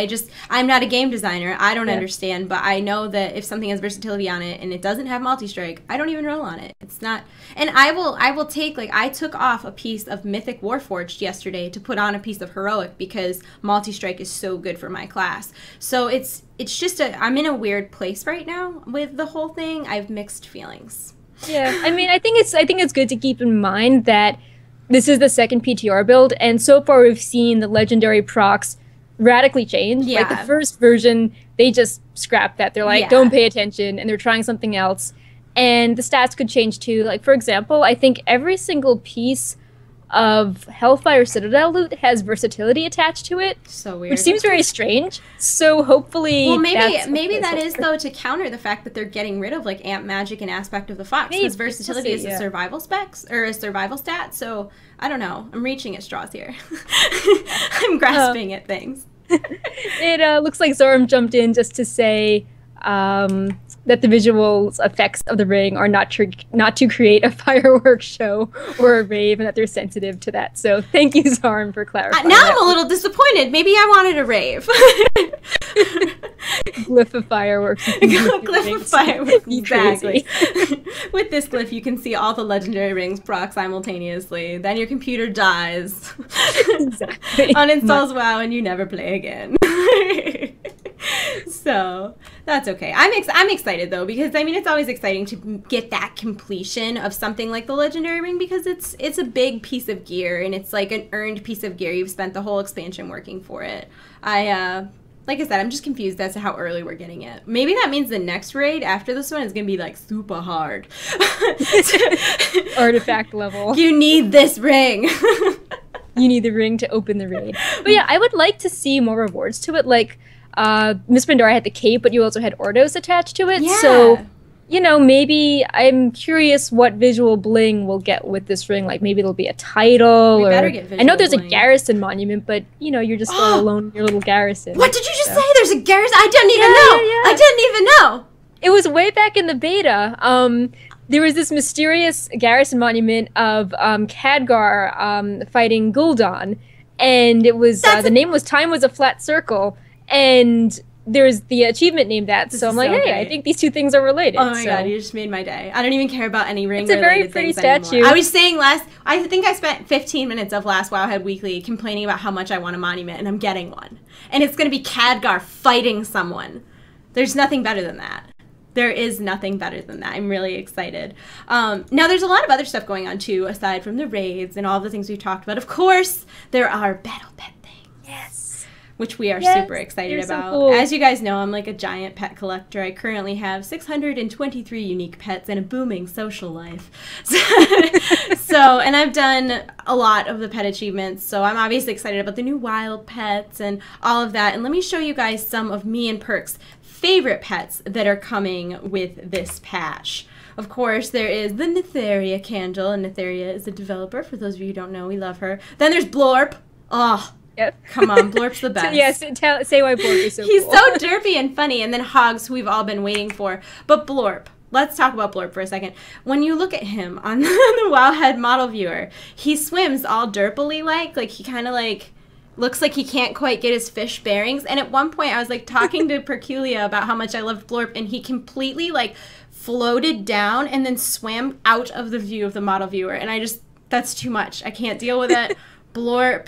I'm not a game designer. I don't understand, but I know that if something has versatility on it and it doesn't have multi-strike, I don't even roll on it. It's not, and I will take, like, I took off a piece of Mythic Warforged yesterday to put on a piece of Heroic because multi-strike is so good for my class. So it's just I'm in a weird place right now with the whole thing. I have mixed feelings. Yeah, I mean, I think it's good to keep in mind that this is the second PTR build, and so far we've seen the legendary procs radically change. Yeah. Like, the first version, they just scrapped that. They're like, don't pay attention, and they're trying something else. And the stats could change too. Like, for example, I think every single piece of Hellfire Citadel loot has versatility attached to it. So weird. Which seems very strange. So hopefully, well, maybe that is, though, to counter the fact that they're getting rid of, like, Amp Magic and Aspect of the Fox, because versatility is a survival a survival stat. So I don't know. I'm reaching at straws here. I'm grasping at things. It looks like Zoram jumped in just to say that the visual effects of the ring are not to create a fireworks show or a rave, and that they're sensitive to that. So thank you, Zoram, for clarifying. Now I'm a little disappointed. Maybe I wanted a rave. Glyph of fireworks. Glyph of fireworks. Exactly. With this glyph, you can see all the legendary rings proc simultaneously. Then your computer dies. Exactly. Uninstalls WoW, and you never play again. So that's okay. I'm excited, though, because I mean, it's always exciting to get that completion of something like the legendary ring, because it's a big piece of gear, and it's like an earned piece of gear. You've spent the whole expansion working for it. Like I said, I'm just confused as to how early we're getting it. Maybe that means the next raid after this one is going to be, like, super hard. Artifact level. You need this ring. You need the ring to open the raid. But yeah, I would like to see more rewards to it. Like, Miss Pandora had the cape, but you also had Ordos attached to it. Yeah. So, you know, maybe I'm curious what visual bling we'll get with this ring. Like, maybe it'll be a title. We better get visual I know there's bling. a Garrison monument, but, you know, you're just all alone in your little Garrison. What did you just say? There's a Garrison? I didn't even know. Yeah. I didn't even know. It was way back in the beta. There was this mysterious Garrison monument of Khadgar fighting Gul'dan, and it was the name was Time Was a Flat Circle, and there's the achievement named that. So I'm like, hey, I think these two things are related. Oh my god, you just made my day. I don't even care about any ring. It's a very pretty statue. I was saying I think I spent 15 minutes of last Wowhead Weekly complaining about how much I want a monument, and I'm getting one. And it's going to be Khadgar fighting someone. There's nothing better than that. There is nothing better than that. I'm really excited. Now, there's a lot of other stuff going on, too, aside from the raids and all the things we've talked about. Of course, there are battle pet things. Yes. Which we are super excited about. So cool. As you guys know, I'm like a giant pet collector. I currently have 623 unique pets and a booming social life. And I've done a lot of the pet achievements, so I'm obviously excited about the new wild pets and all of that. And let me show you guys some of me and Perk's favorite pets that are coming with this patch. Of course, there is the Netheria candle, and Netheria is a developer. For those of you who don't know, we love her. Then there's Blorp. Oh, yep. Come on, Blorp's the best. Yes, say why Blorp is so He's cool. so derpy and funny. And then Hogs, who we've all been waiting for. But Blorp. Let's talk about Blorp for a second. When you look at him on the Wowhead model viewer, he swims all derpily like he kind of like looks like he can't quite get his fish bearings. And at one point I was like talking to Perculia about how much I loved Blorp, and he completely like floated down and then swam out of the view of the model viewer. And that's too much. I can't deal with it. Blorp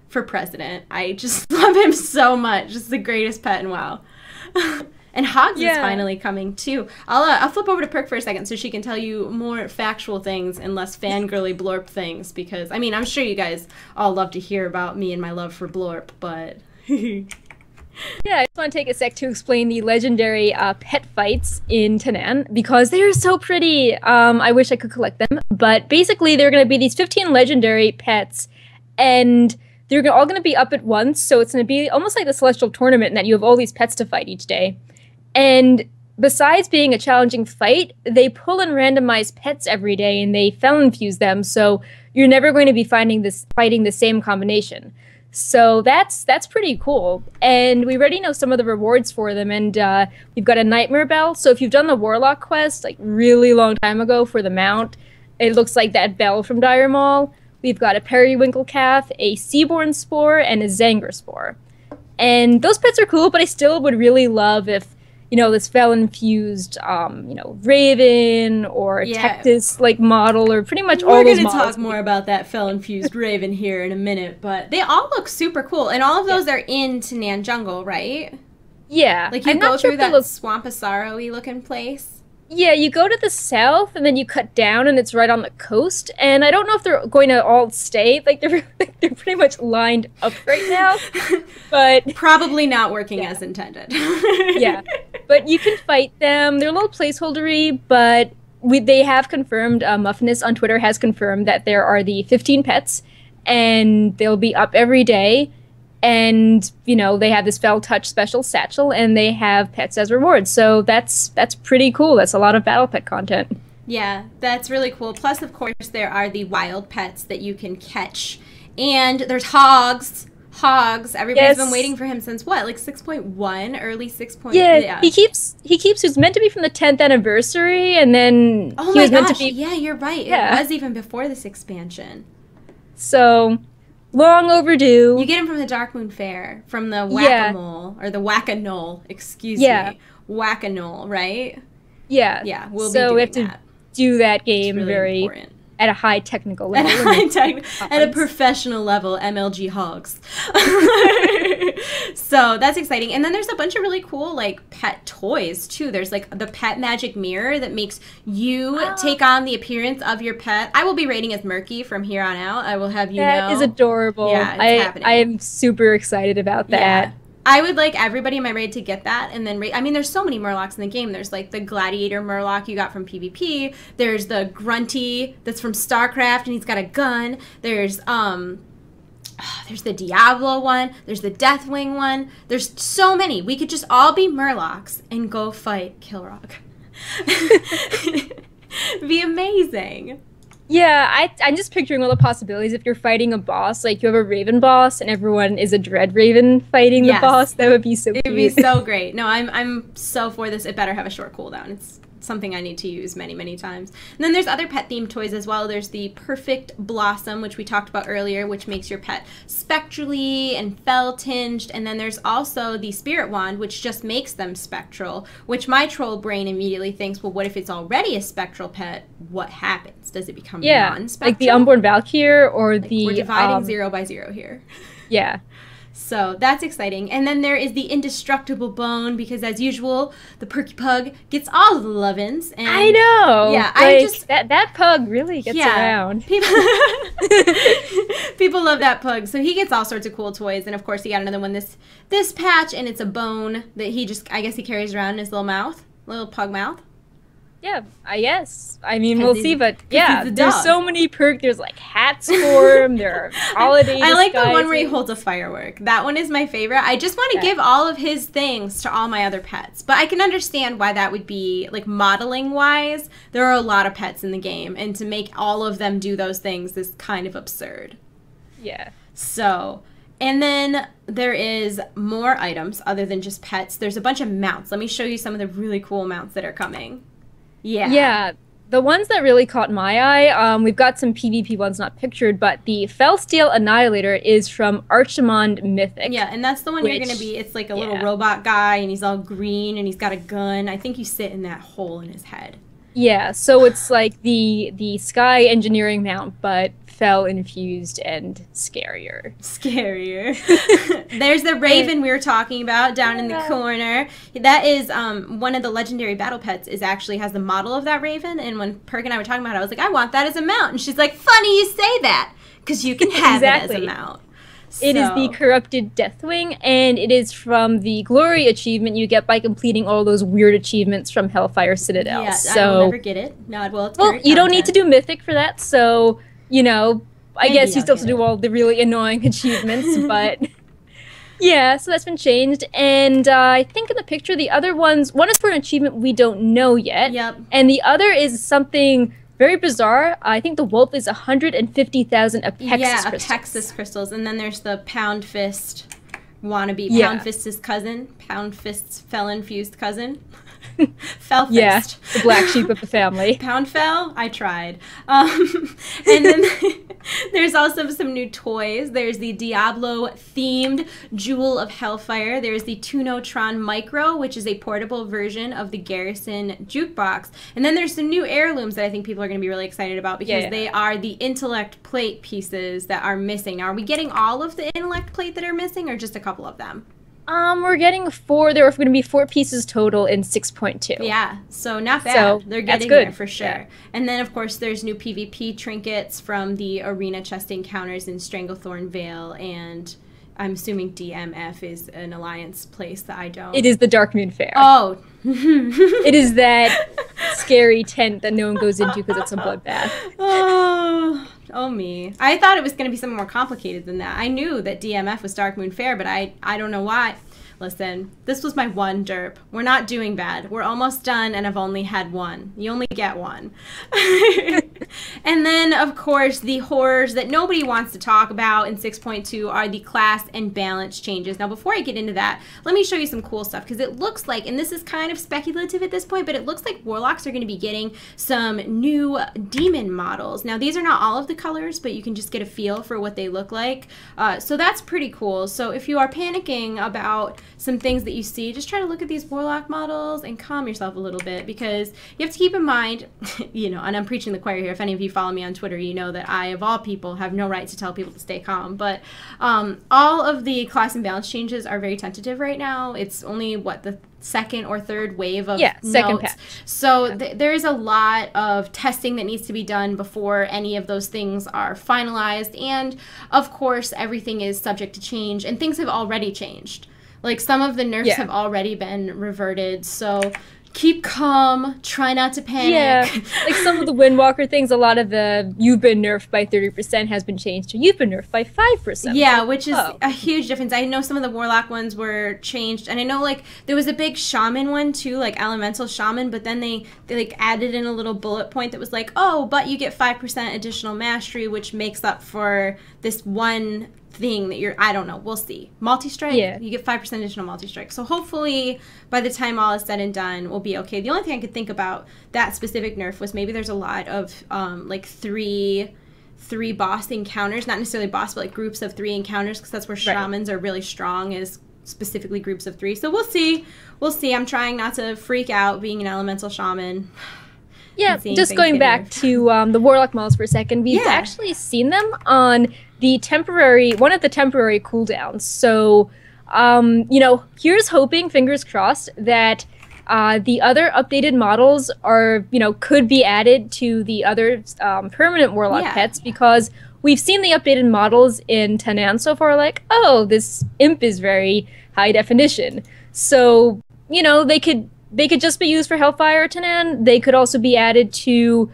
for president. I just love him so much. It's the greatest pet in WoW. And Hogs is finally coming too. I'll flip over to Perk for a second so she can tell you more factual things and less fangirly Blorp things, because I mean, I'm sure you guys all love to hear about me and my love for Blorp, but Yeah, I just want to take a sec to explain the legendary pet fights in Tanan because they are so pretty. I wish I could collect them, but basically they're going to be these 15 legendary pets, and they're all going to be up at once. So it's going to be almost like the Celestial Tournament, in that you have all these pets to fight each day. And besides being a challenging fight, they pull and randomize pets every day, and they fel infuse them. So you're never going to be fighting the same combination. So that's pretty cool. And we already know some of the rewards for them, and we've got a Nightmare Bell. So if you've done the Warlock quest, like really long time ago for the mount, it looks like that bell from Dire Maul. We've got a Periwinkle Calf, a Seaborn Spore, and a Zanger Spore. And those pets are cool, but I still would really love if, you know, this fel-infused, Raven or Tectis, like, model, or pretty much all those models. We're going to talk more about that fel-infused Raven here in a minute, but they all look super cool, and all of those are in Tanan Jungle, right? Yeah. Like, you go through that Swampasaro-y looking place? Yeah, you go to the south, and then you cut down, and it's right on the coast, and I don't know if they're going to all stay, like, they're pretty much lined up right now, but... Probably not working as intended. Yeah, but you can fight them. They're a little placeholdery, but they have confirmed, Muffiness on Twitter has confirmed that there are the 15 pets, and they'll be up every day. And, you know, they have this Fel Touch special satchel, and they have pets as rewards. So that's pretty cool. That's a lot of battle pet content. Yeah, that's really cool. Plus, of course, there are the wild pets that you can catch. And there's Hogs. Everybody's been waiting for him since what? Like 6.1, early 6. Yeah, he keeps. He was meant to be from the 10th anniversary, and then he was meant to be. Yeah, you're right. Yeah. It was even before this expansion. So. Long overdue. You get him from the Darkmoon Fair, from the Whack-A-Mole, or the Whack-A-Knoll, excuse me. Whack-A-Knoll, right? Yeah. Yeah, we'll be so doing we have to do that game really important. At a high technical level. At a professional level, MLG Hogs. So that's exciting. And then there's a bunch of really cool, like, pet toys, too. There's, like, the Pet Magic Mirror that makes you take on the appearance of your pet. I will be rating as Murky from here on out. I will have you know. That is adorable. Yeah, it's happening. I am super excited about that. Yeah. I would like everybody in my raid to get that, and then I mean, there's so many Murlocs in the game. There's like the Gladiator Murloc you got from PvP. There's the Grunty that's from StarCraft, and he's got a gun. There's the Diablo one. There's the Deathwing one. There's so many. We could just all be Murlocs and go fight Kilrog. Be amazing. Yeah, I'm just picturing all the possibilities. If you're fighting a boss, like you have a Raven boss and everyone is a Dread Raven fighting the boss, that would be so cute. It would be so great. No, I'm so for this. It better have a short cooldown. It's something I need to use many, many times. And then there's other pet-themed toys as well. There's the Perfect Blossom, which we talked about earlier, which makes your pet spectrally and fel-tinged. And then there's also the Spirit Wand, which just makes them spectral, which my troll brain immediately thinks, well, what if it's already a spectral pet? What happens? Does it become non-spectral? Like the Unborn Valkyr or like we're dividing 0 by 0 here. Yeah. So that's exciting. And then there is the Indestructible Bone, because as usual, the Perky Pug gets all of the love-ins. And I know. Yeah, like, that pug really gets around. People love that pug. So he gets all sorts of cool toys. And of course, he got another one this patch, and it's a bone that I guess he carries around in his little mouth, little pug mouth. Yeah, yes. I mean, we'll see, but yeah, there's so many perks. There's like hats for him. There are holiday I like the one where he holds a firework. That one is my favorite. I just want to give all of his things to all my other pets. But I can understand why that would be, like, modeling-wise. There are a lot of pets in the game, and to make all of them do those things is kind of absurd. Yeah. So... And then there is more items other than just pets. There's a bunch of mounts. Let me show you some of the really cool mounts that are coming. Yeah, the ones that really caught my eye, we've got some PvP ones not pictured, but the Felsteel Annihilator is from Archimond Mythic. Yeah, and that's the one you're going to be. It's like a little robot guy, and he's all green, and he's got a gun. I think you sit in that hole in his head. Yeah, so it's like the Sky Engineering mount, but fel-infused and scarier. There's the Raven we were talking about down in the corner. That is one of the legendary battle pets has the model of that Raven, and when Perk and I were talking about it, I was like, I want that as a mount. And she's like, funny you say that, because you can have it as a mount. It is the Corrupted Deathwing, and it is from the Glory achievement you get by completing all those weird achievements from Hellfire Citadel. Yeah, so, I will never get it. Not well. It's well, you don't need to do Mythic for that, so, you know, I guess you still have to do all the really annoying achievements, but... Yeah, so that's been changed, and I think in the picture the other one is for an achievement we don't know yet. Yep. And the other is something very bizarre. I think the wolf is 150,000 Apexis crystals. Yeah, Apexis crystals, and then there's the Pound Fist wannabe. Pound Fist's cousin. Pound Fist's Fel-infused cousin. Felfist. Yeah, the black sheep of the family. Pound Fel? I tried. And then there's also some new toys. There's the Diablo-themed Jewel of Hellfire. There's the Tunotron Micro, which is a portable version of the Garrison jukebox. And then there's some new heirlooms that I think people are going to be really excited about because they are the intellect plate pieces that are missing. Now, are we getting all of the intellect plate that are missing or just a couple of them? We're getting 4. There are going to be 4 pieces total in 6.2. Yeah, so not bad. So they're getting there for sure. Yeah. And then, of course, there's new PvP trinkets from the arena chest encounters in Stranglethorn Vale, and I'm assuming DMF is an alliance place that I don't. It is the Darkmoon Fair. Oh. It is that scary tent that no one goes into because it's a bloodbath. Oh me. I thought it was going to be something more complicated than that. I knew that DMF was Darkmoon Fair, but I don't know why. Listen, this was my one derp. We're not doing bad. We're almost done, and I've only had one. You only get one. And then, of course, the horrors that nobody wants to talk about in 6.2 are the class and balance changes. Now, before I get into that, let me show you some cool stuff, because it looks like, and this is kind of speculative at this point, but it looks like Warlocks are going to be getting some new demon models. Now, these are not all of the colors, but you can just get a feel for what they look like. So that's pretty cool. So if you are panicking about some things that you see, just try to look at these Warlock models and calm yourself a little bit, because you have to keep in mind, you know, and I'm preaching the choir here. If any of you follow me on Twitter, you know that I, of all people, have no right to tell people to stay calm. But all of the class and balance changes are very tentative right now. It's only, what, the second or third wave of second notes. patch. So there's a lot of testing that needs to be done before any of those things are finalized. And, of course, everything is subject to change, and things have already changed. Like, some of the nerfs have already been reverted, so keep calm, try not to panic. Yeah, like some of the Windwalker things, a lot of the you've been nerfed by 30% has been changed to you've been nerfed by 5%. Yeah, which is a huge difference. I know some of the Warlock ones were changed, and I know, like, there was a big Shaman one, too, like Elemental Shaman, but then they like, added in a little bullet point that was like, oh, but you get 5% additional mastery, which makes up for this one thing that you're, I don't know, we'll see. Multi-strike? Yeah. You get 5% additional multi-strike. So hopefully by the time all is said and done, we'll be okay. The only thing I could think about that specific nerf was maybe there's a lot of like three boss encounters, not necessarily boss, but like groups of 3 encounters, because that's where shamans are really strong, is specifically groups of 3. So we'll see. We'll see. I'm trying not to freak out being an elemental shaman. Yeah, just going back to the Warlock models for a second, we've actually seen them on the temporary, one of the temporary cooldowns. So, you know, here's hoping, fingers crossed, that the other updated models are, you know, could be added to the other permanent Warlock pets, because we've seen the updated models in Tanan so far, like, oh, this imp is very high definition. So, you know, they could just be used for Hellfire Tanan. They could also be added to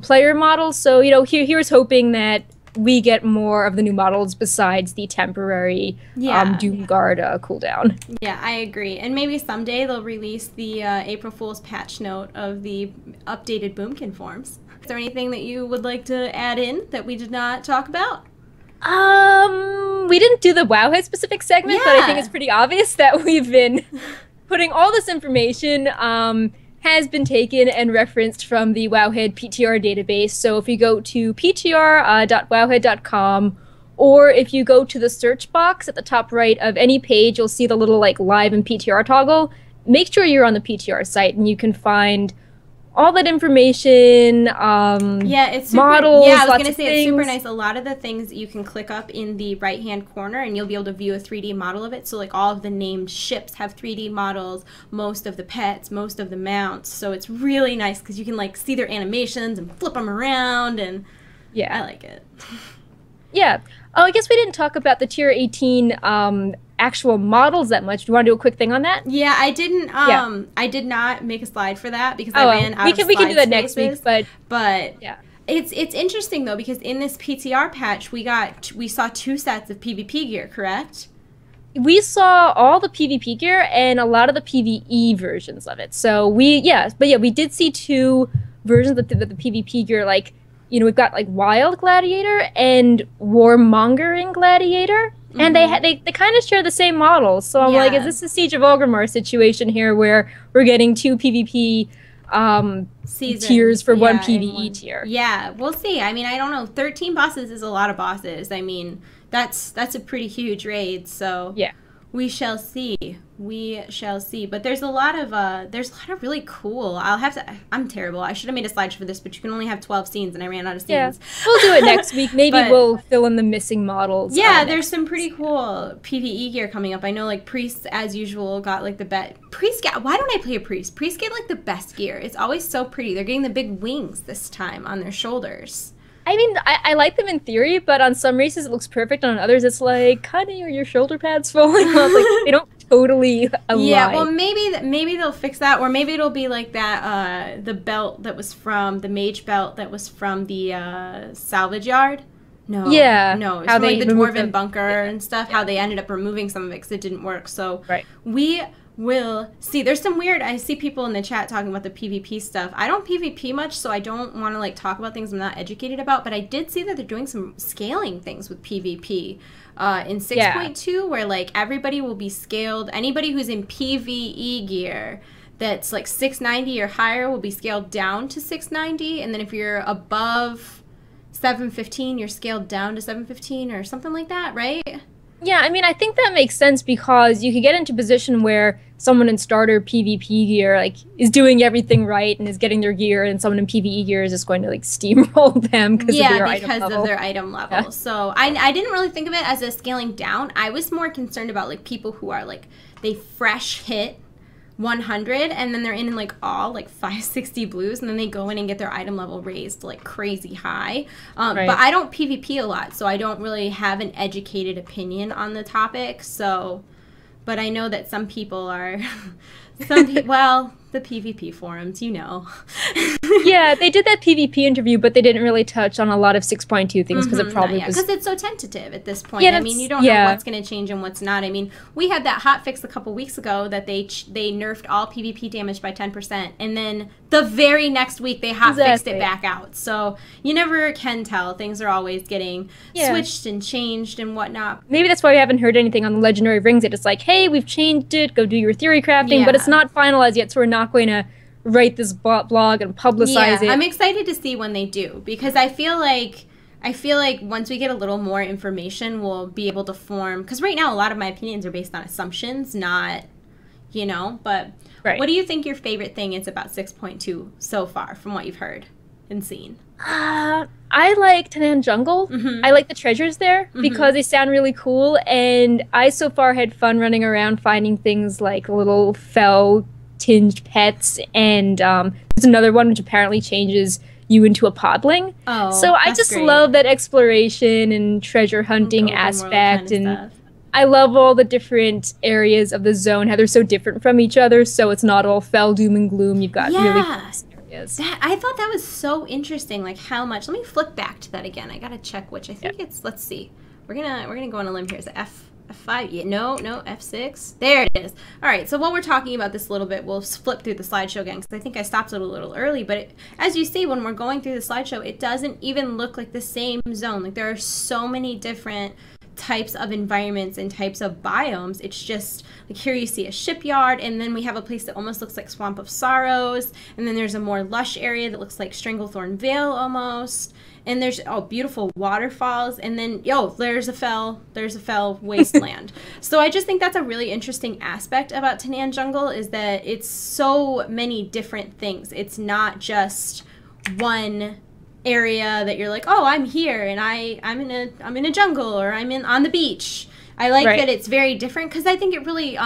player models. So, you know, here's hoping that we get more of the new models besides the temporary Doomguard cooldown. Yeah, I agree. And maybe someday they'll release the April Fool's patch note of the updated Boomkin forms. Is there anything that you would like to add in that we did not talk about? We didn't do the Wowhead specific segment, but I think it's pretty obvious that we've been putting all this information has been taken and referenced from the Wowhead PTR database. So if you go to ptr.wowhead.com, or if you go to the search box at the top right of any page, you'll see the little like live and PTR toggle. Make sure you're on the PTR site, and you can find all that information, it's super, models, yeah, I was going to say things. It's super nice. A lot of the things you can click up in the right-hand corner, and you'll be able to view a 3D model of it. So, like, all of the named ships have 3D models, most of the pets, most of the mounts. So it's really nice because you can, like, see their animations and flip them around, and I like it. Yeah. Oh, I guess we didn't talk about the tier 18 actual models that much. Do you want to do a quick thing on that? Yeah, I didn't. I did not make a slide for that because I ran out of slide we can do that spaces. next week, but yeah. It's interesting though because in this PTR patch we saw 2 sets of PvP gear, correct? We saw all the PvP gear and a lot of the PvE versions of it. So we did see 2 versions of the PvP gear. Like, you know, we've got like Wild Gladiator and Warmongering Gladiator, and they kind of share the same models. So I'm like, is this a Siege of Orgrimmar situation here where we're getting 2 PvP tiers for one PvE tier? Yeah, we'll see. I mean, I don't know. 13 bosses is a lot of bosses. I mean, that's a pretty huge raid. So yeah, we shall see. We shall see. But there's a lot of really cool. I'm terrible. I should have made a slide for this, but you can only have 12 scenes, and I ran out of scenes. Yeah, we'll do it next week. Maybe we'll fill in the missing models. Yeah, there's some pretty cool PvE gear coming up. I know, like, priests, as usual, got, like, the best. Why don't I play a priest? Priests get, like, the best gear. It's always so pretty. They're getting the big wings this time on their shoulders. I mean, I like them in theory, but on some races it looks perfect. On others, it's like, kind of your shoulder pads falling off. Like, they don't totally align. Yeah, well, maybe they'll fix that, or maybe it'll be like that, the belt that was from, the mage belt that was from the salvage yard. No. Yeah. No, it's from, like, the Dwarven bunker and stuff, how they ended up removing some of it because it didn't work. So we will see. There's some weird, I see people in the chat talking about the PvP stuff. I don't PvP much, so I don't want to, like, talk about things I'm not educated about, but I did see that they're doing some scaling things with PvP in 6.2 where, like, everybody will be scaled. Anybody who's in PvE gear that's, like, 690 or higher will be scaled down to 690, and then if you're above 715, you're scaled down to 715 or something like that, right? Yeah, I mean, I think that makes sense because you could get into a position where someone in starter PvP gear, like, is doing everything right and is getting their gear, and someone in PvE gear is just going to, like, steamroll them because of their item level. Yeah. So I didn't really think of it as a scaling down. I was more concerned about, like, people who are, like, they fresh hit 100 and then they're in like all like 560 blues and then they go in and get their item level raised like crazy high. But I don't PvP a lot, so I don't really have an educated opinion on the topic. So, but I know that some people are, well, the PvP forums, you know. Yeah, they did that PvP interview, but they didn't really touch on a lot of 6.2 things because it probably was... Because it's so tentative at this point. Yeah, I mean, you don't know what's going to change and what's not. I mean, we had that hotfix a couple weeks ago that they nerfed all PvP damage by 10%, and then the very next week they hotfixed it back out. So you never can tell. Things are always getting switched and changed and whatnot. Maybe that's why we haven't heard anything on the Legendary Rings. It's like, hey, we've changed it, go do your theory crafting, but it's not finalized yet, so we're not going to write this blog and publicize it. I'm excited to see when they do, because I feel like once we get a little more information, we'll be able to form, because right now a lot of my opinions are based on assumptions, not, you know, but what do you think your favorite thing is about 6.2 so far from what you've heard and seen? I like Tanan Jungle. I like the treasures there because they sound really cool, and I so far had fun running around finding things like little fell tinged pets, and there's another one which apparently changes you into a podling. So I just love that exploration and treasure hunting aspect, and I love all the different areas of the zone, how they're so different from each other, so it's not all fell doom and gloom. You've got really cool areas. I thought that was so interesting, like how much. Let me flip back to that again. I gotta check which. I think it's, let's see. We're gonna go on a limb here. Is it F5? Yeah, no, F6. There it is. All right, so while we're talking about this a little bit, we'll flip through the slideshow again, because I think I stopped it a little early, but as you see, when we're going through the slideshow, it doesn't even look like the same zone. Like, there are so many different types of environments and types of biomes. It's just, like, here you see a shipyard, and then we have a place that almost looks like Swamp of Sorrows, and then there's a more lush area that looks like Stranglethorn Vale almost, and there's beautiful waterfalls, and then there's a fell wasteland. So I just think that's a really interesting aspect about Tanan Jungle, is that it's so many different things. It's not just one area that you're like, oh, I'm here and I'm in a jungle, or I'm on the beach. I like that it's very different, because I think it really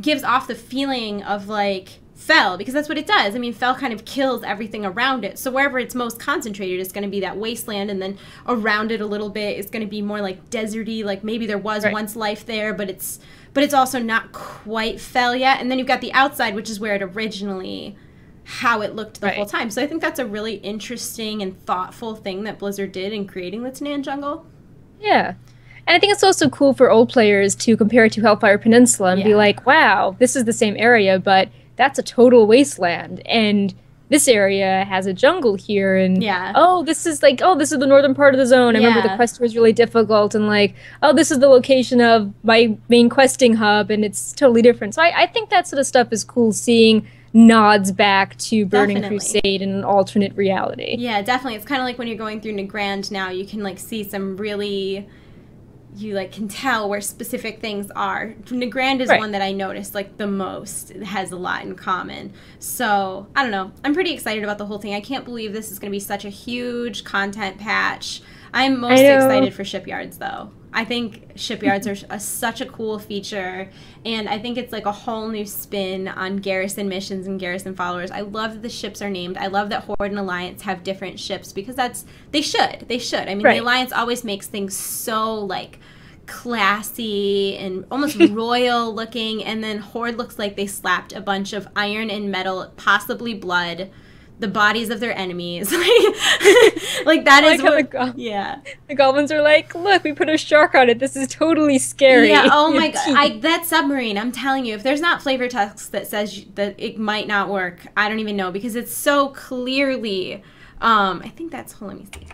gives off the feeling of like Fel, because that's what it does. I mean, Fel kind of kills everything around it. So wherever it's most concentrated is going to be that wasteland, and then around it a little bit is going to be more like deserty, like maybe there was once life there, but it's also not quite Fel yet. And then you've got the outside, which is where it originally, how it looked the whole time. So I think that's a really interesting and thoughtful thing that Blizzard did in creating the Tanaan Jungle. Yeah. And I think it's also cool for old players to compare it to Hellfire Peninsula and be like, wow, this is the same area, but that's a total wasteland. And this area has a jungle here. And, oh, this is the northern part of the zone. I remember the quest was really difficult. And, like, oh, this is the location of my main questing hub. And it's totally different. So I think that sort of stuff is cool, seeing nods back to Burning Crusade in an alternate reality. Yeah, definitely. It's kind of like when you're going through Nagrand now, you can, like, see some really... you like can tell where specific things are. Nagrand is one that I noticed like the most. It has a lot in common. So I don't know. I'm pretty excited about the whole thing. I can't believe this is going to be such a huge content patch. I'm most excited for shipyards though. I think shipyards are such a cool feature, and I think it's like a whole new spin on Garrison missions and Garrison followers. I love that the ships are named. I love that Horde and Alliance have different ships, because they should. I mean, the Alliance always makes things so like classy and almost royal looking, and then Horde looks like they slapped a bunch of iron and metal, possibly blood, the bodies of their enemies. Like that is what, the goblins are like, look, we put a shark on it. This is totally scary. Yeah, oh my god. That submarine, I'm telling you, if there's not flavor text that says that it might not work, I don't even know, because it's so clearly, I think that's, let me see.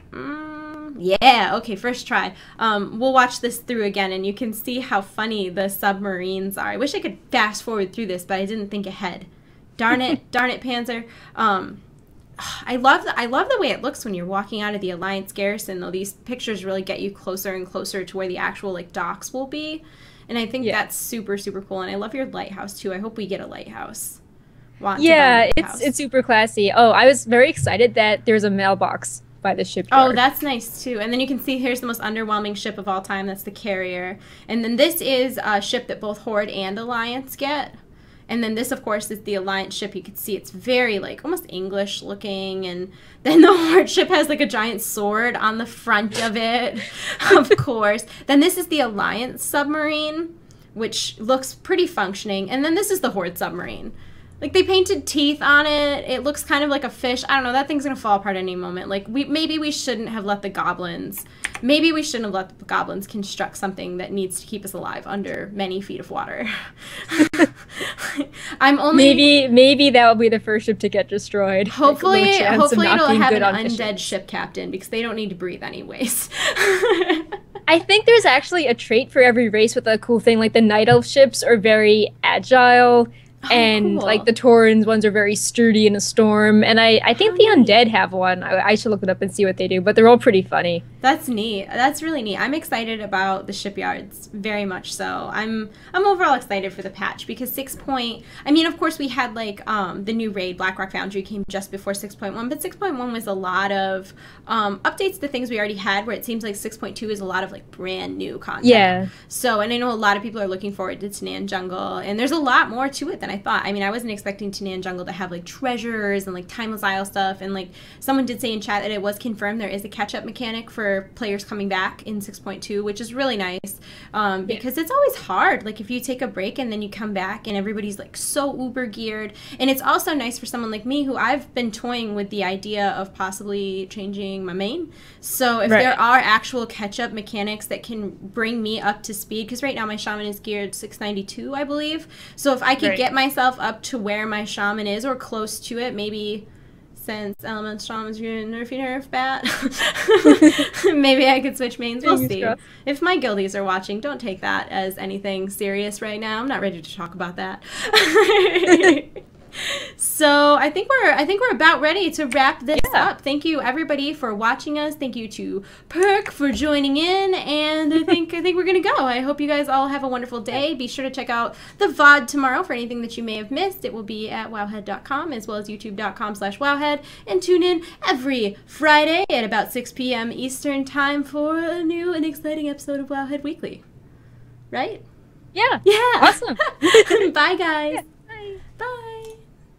Yeah, okay, first try. We'll watch this through again, and you can see how funny the submarines are. I wish I could fast forward through this, but I didn't think ahead. Darn it, Panzer. I love the way it looks when you're walking out of the Alliance Garrison, though. These pictures really get you closer and closer to where the actual like docks will be, and I think that's super, super cool. And I love your lighthouse too. I hope we get a lighthouse. It's super classy. Oh, I was very excited that there's a mailbox by the shipyard. Oh, that's nice too. And then you can see here's the most underwhelming ship of all time. That's the carrier. And then this is a ship that both Horde and Alliance get. And then this, of course, is the Alliance ship. You can see it's very, like, almost English looking. And then the Horde ship has, like, a giant sword on the front of it, of course. Then this is the Alliance submarine, which looks pretty functioning. And then this is the Horde submarine. Like, they painted teeth on it. It looks kind of like a fish. I don't know. That thing's going to fall apart any moment. Like, maybe we shouldn't have let the goblins... Maybe we shouldn't have let the goblins construct something that needs to keep us alive under many feet of water. Maybe that will be the first ship to get destroyed. Hopefully it'll have an undead ship captain, because they don't need to breathe anyways. I think there's actually a trait for every race with a cool thing. Like the Night Elf ships are very agile. And, cool. Like, the Taurens ones are very sturdy in a storm. And I think the Undead have one. I should look it up and see what they do. But they're all pretty funny. That's neat. That's really neat. I'm excited about the shipyards, very much so. I'm overall excited for the patch, because 6. I mean, of course, we had, like, the new raid, Blackrock Foundry, came just before 6.1. But 6.1 was a lot of updates to things we already had, where it seems like 6.2 is a lot of, like, brand new content. Yeah. So, and I know a lot of people are looking forward to Tanaan Jungle. And there's a lot more to it than I thought. I mean, I wasn't expecting Tanaan Jungle to have like treasures and like Timeless Isle stuff, and like someone did say in chat that it was confirmed there is a catch-up mechanic for players coming back in 6.2, which is really nice, because it's always hard, like if you take a break and then you come back and everybody's like so uber geared. And it's also nice for someone like me, who I've been toying with the idea of possibly changing my main. So if there are actual catch-up mechanics that can bring me up to speed, because right now my shaman is geared 692, I believe. So if I could get myself up to where my shaman is, or close to it, maybe since Elemental Shaman's nerf bat, maybe I could switch mains. We'll see. If my guildies are watching, don't take that as anything serious right now. I'm not ready to talk about that. So I think we're about ready to wrap this up. Thank you everybody for watching us. Thank you to Perk for joining in, and I think we're gonna go. I hope you guys all have a wonderful day. Be sure to check out the VOD tomorrow for anything that you may have missed. It will be at wowhead.com, as well as youtube.com/wowhead, and tune in every Friday at about 6 p.m. Eastern time for a new and exciting episode of Wowhead Weekly. Right? Yeah. Yeah. Awesome. Bye guys.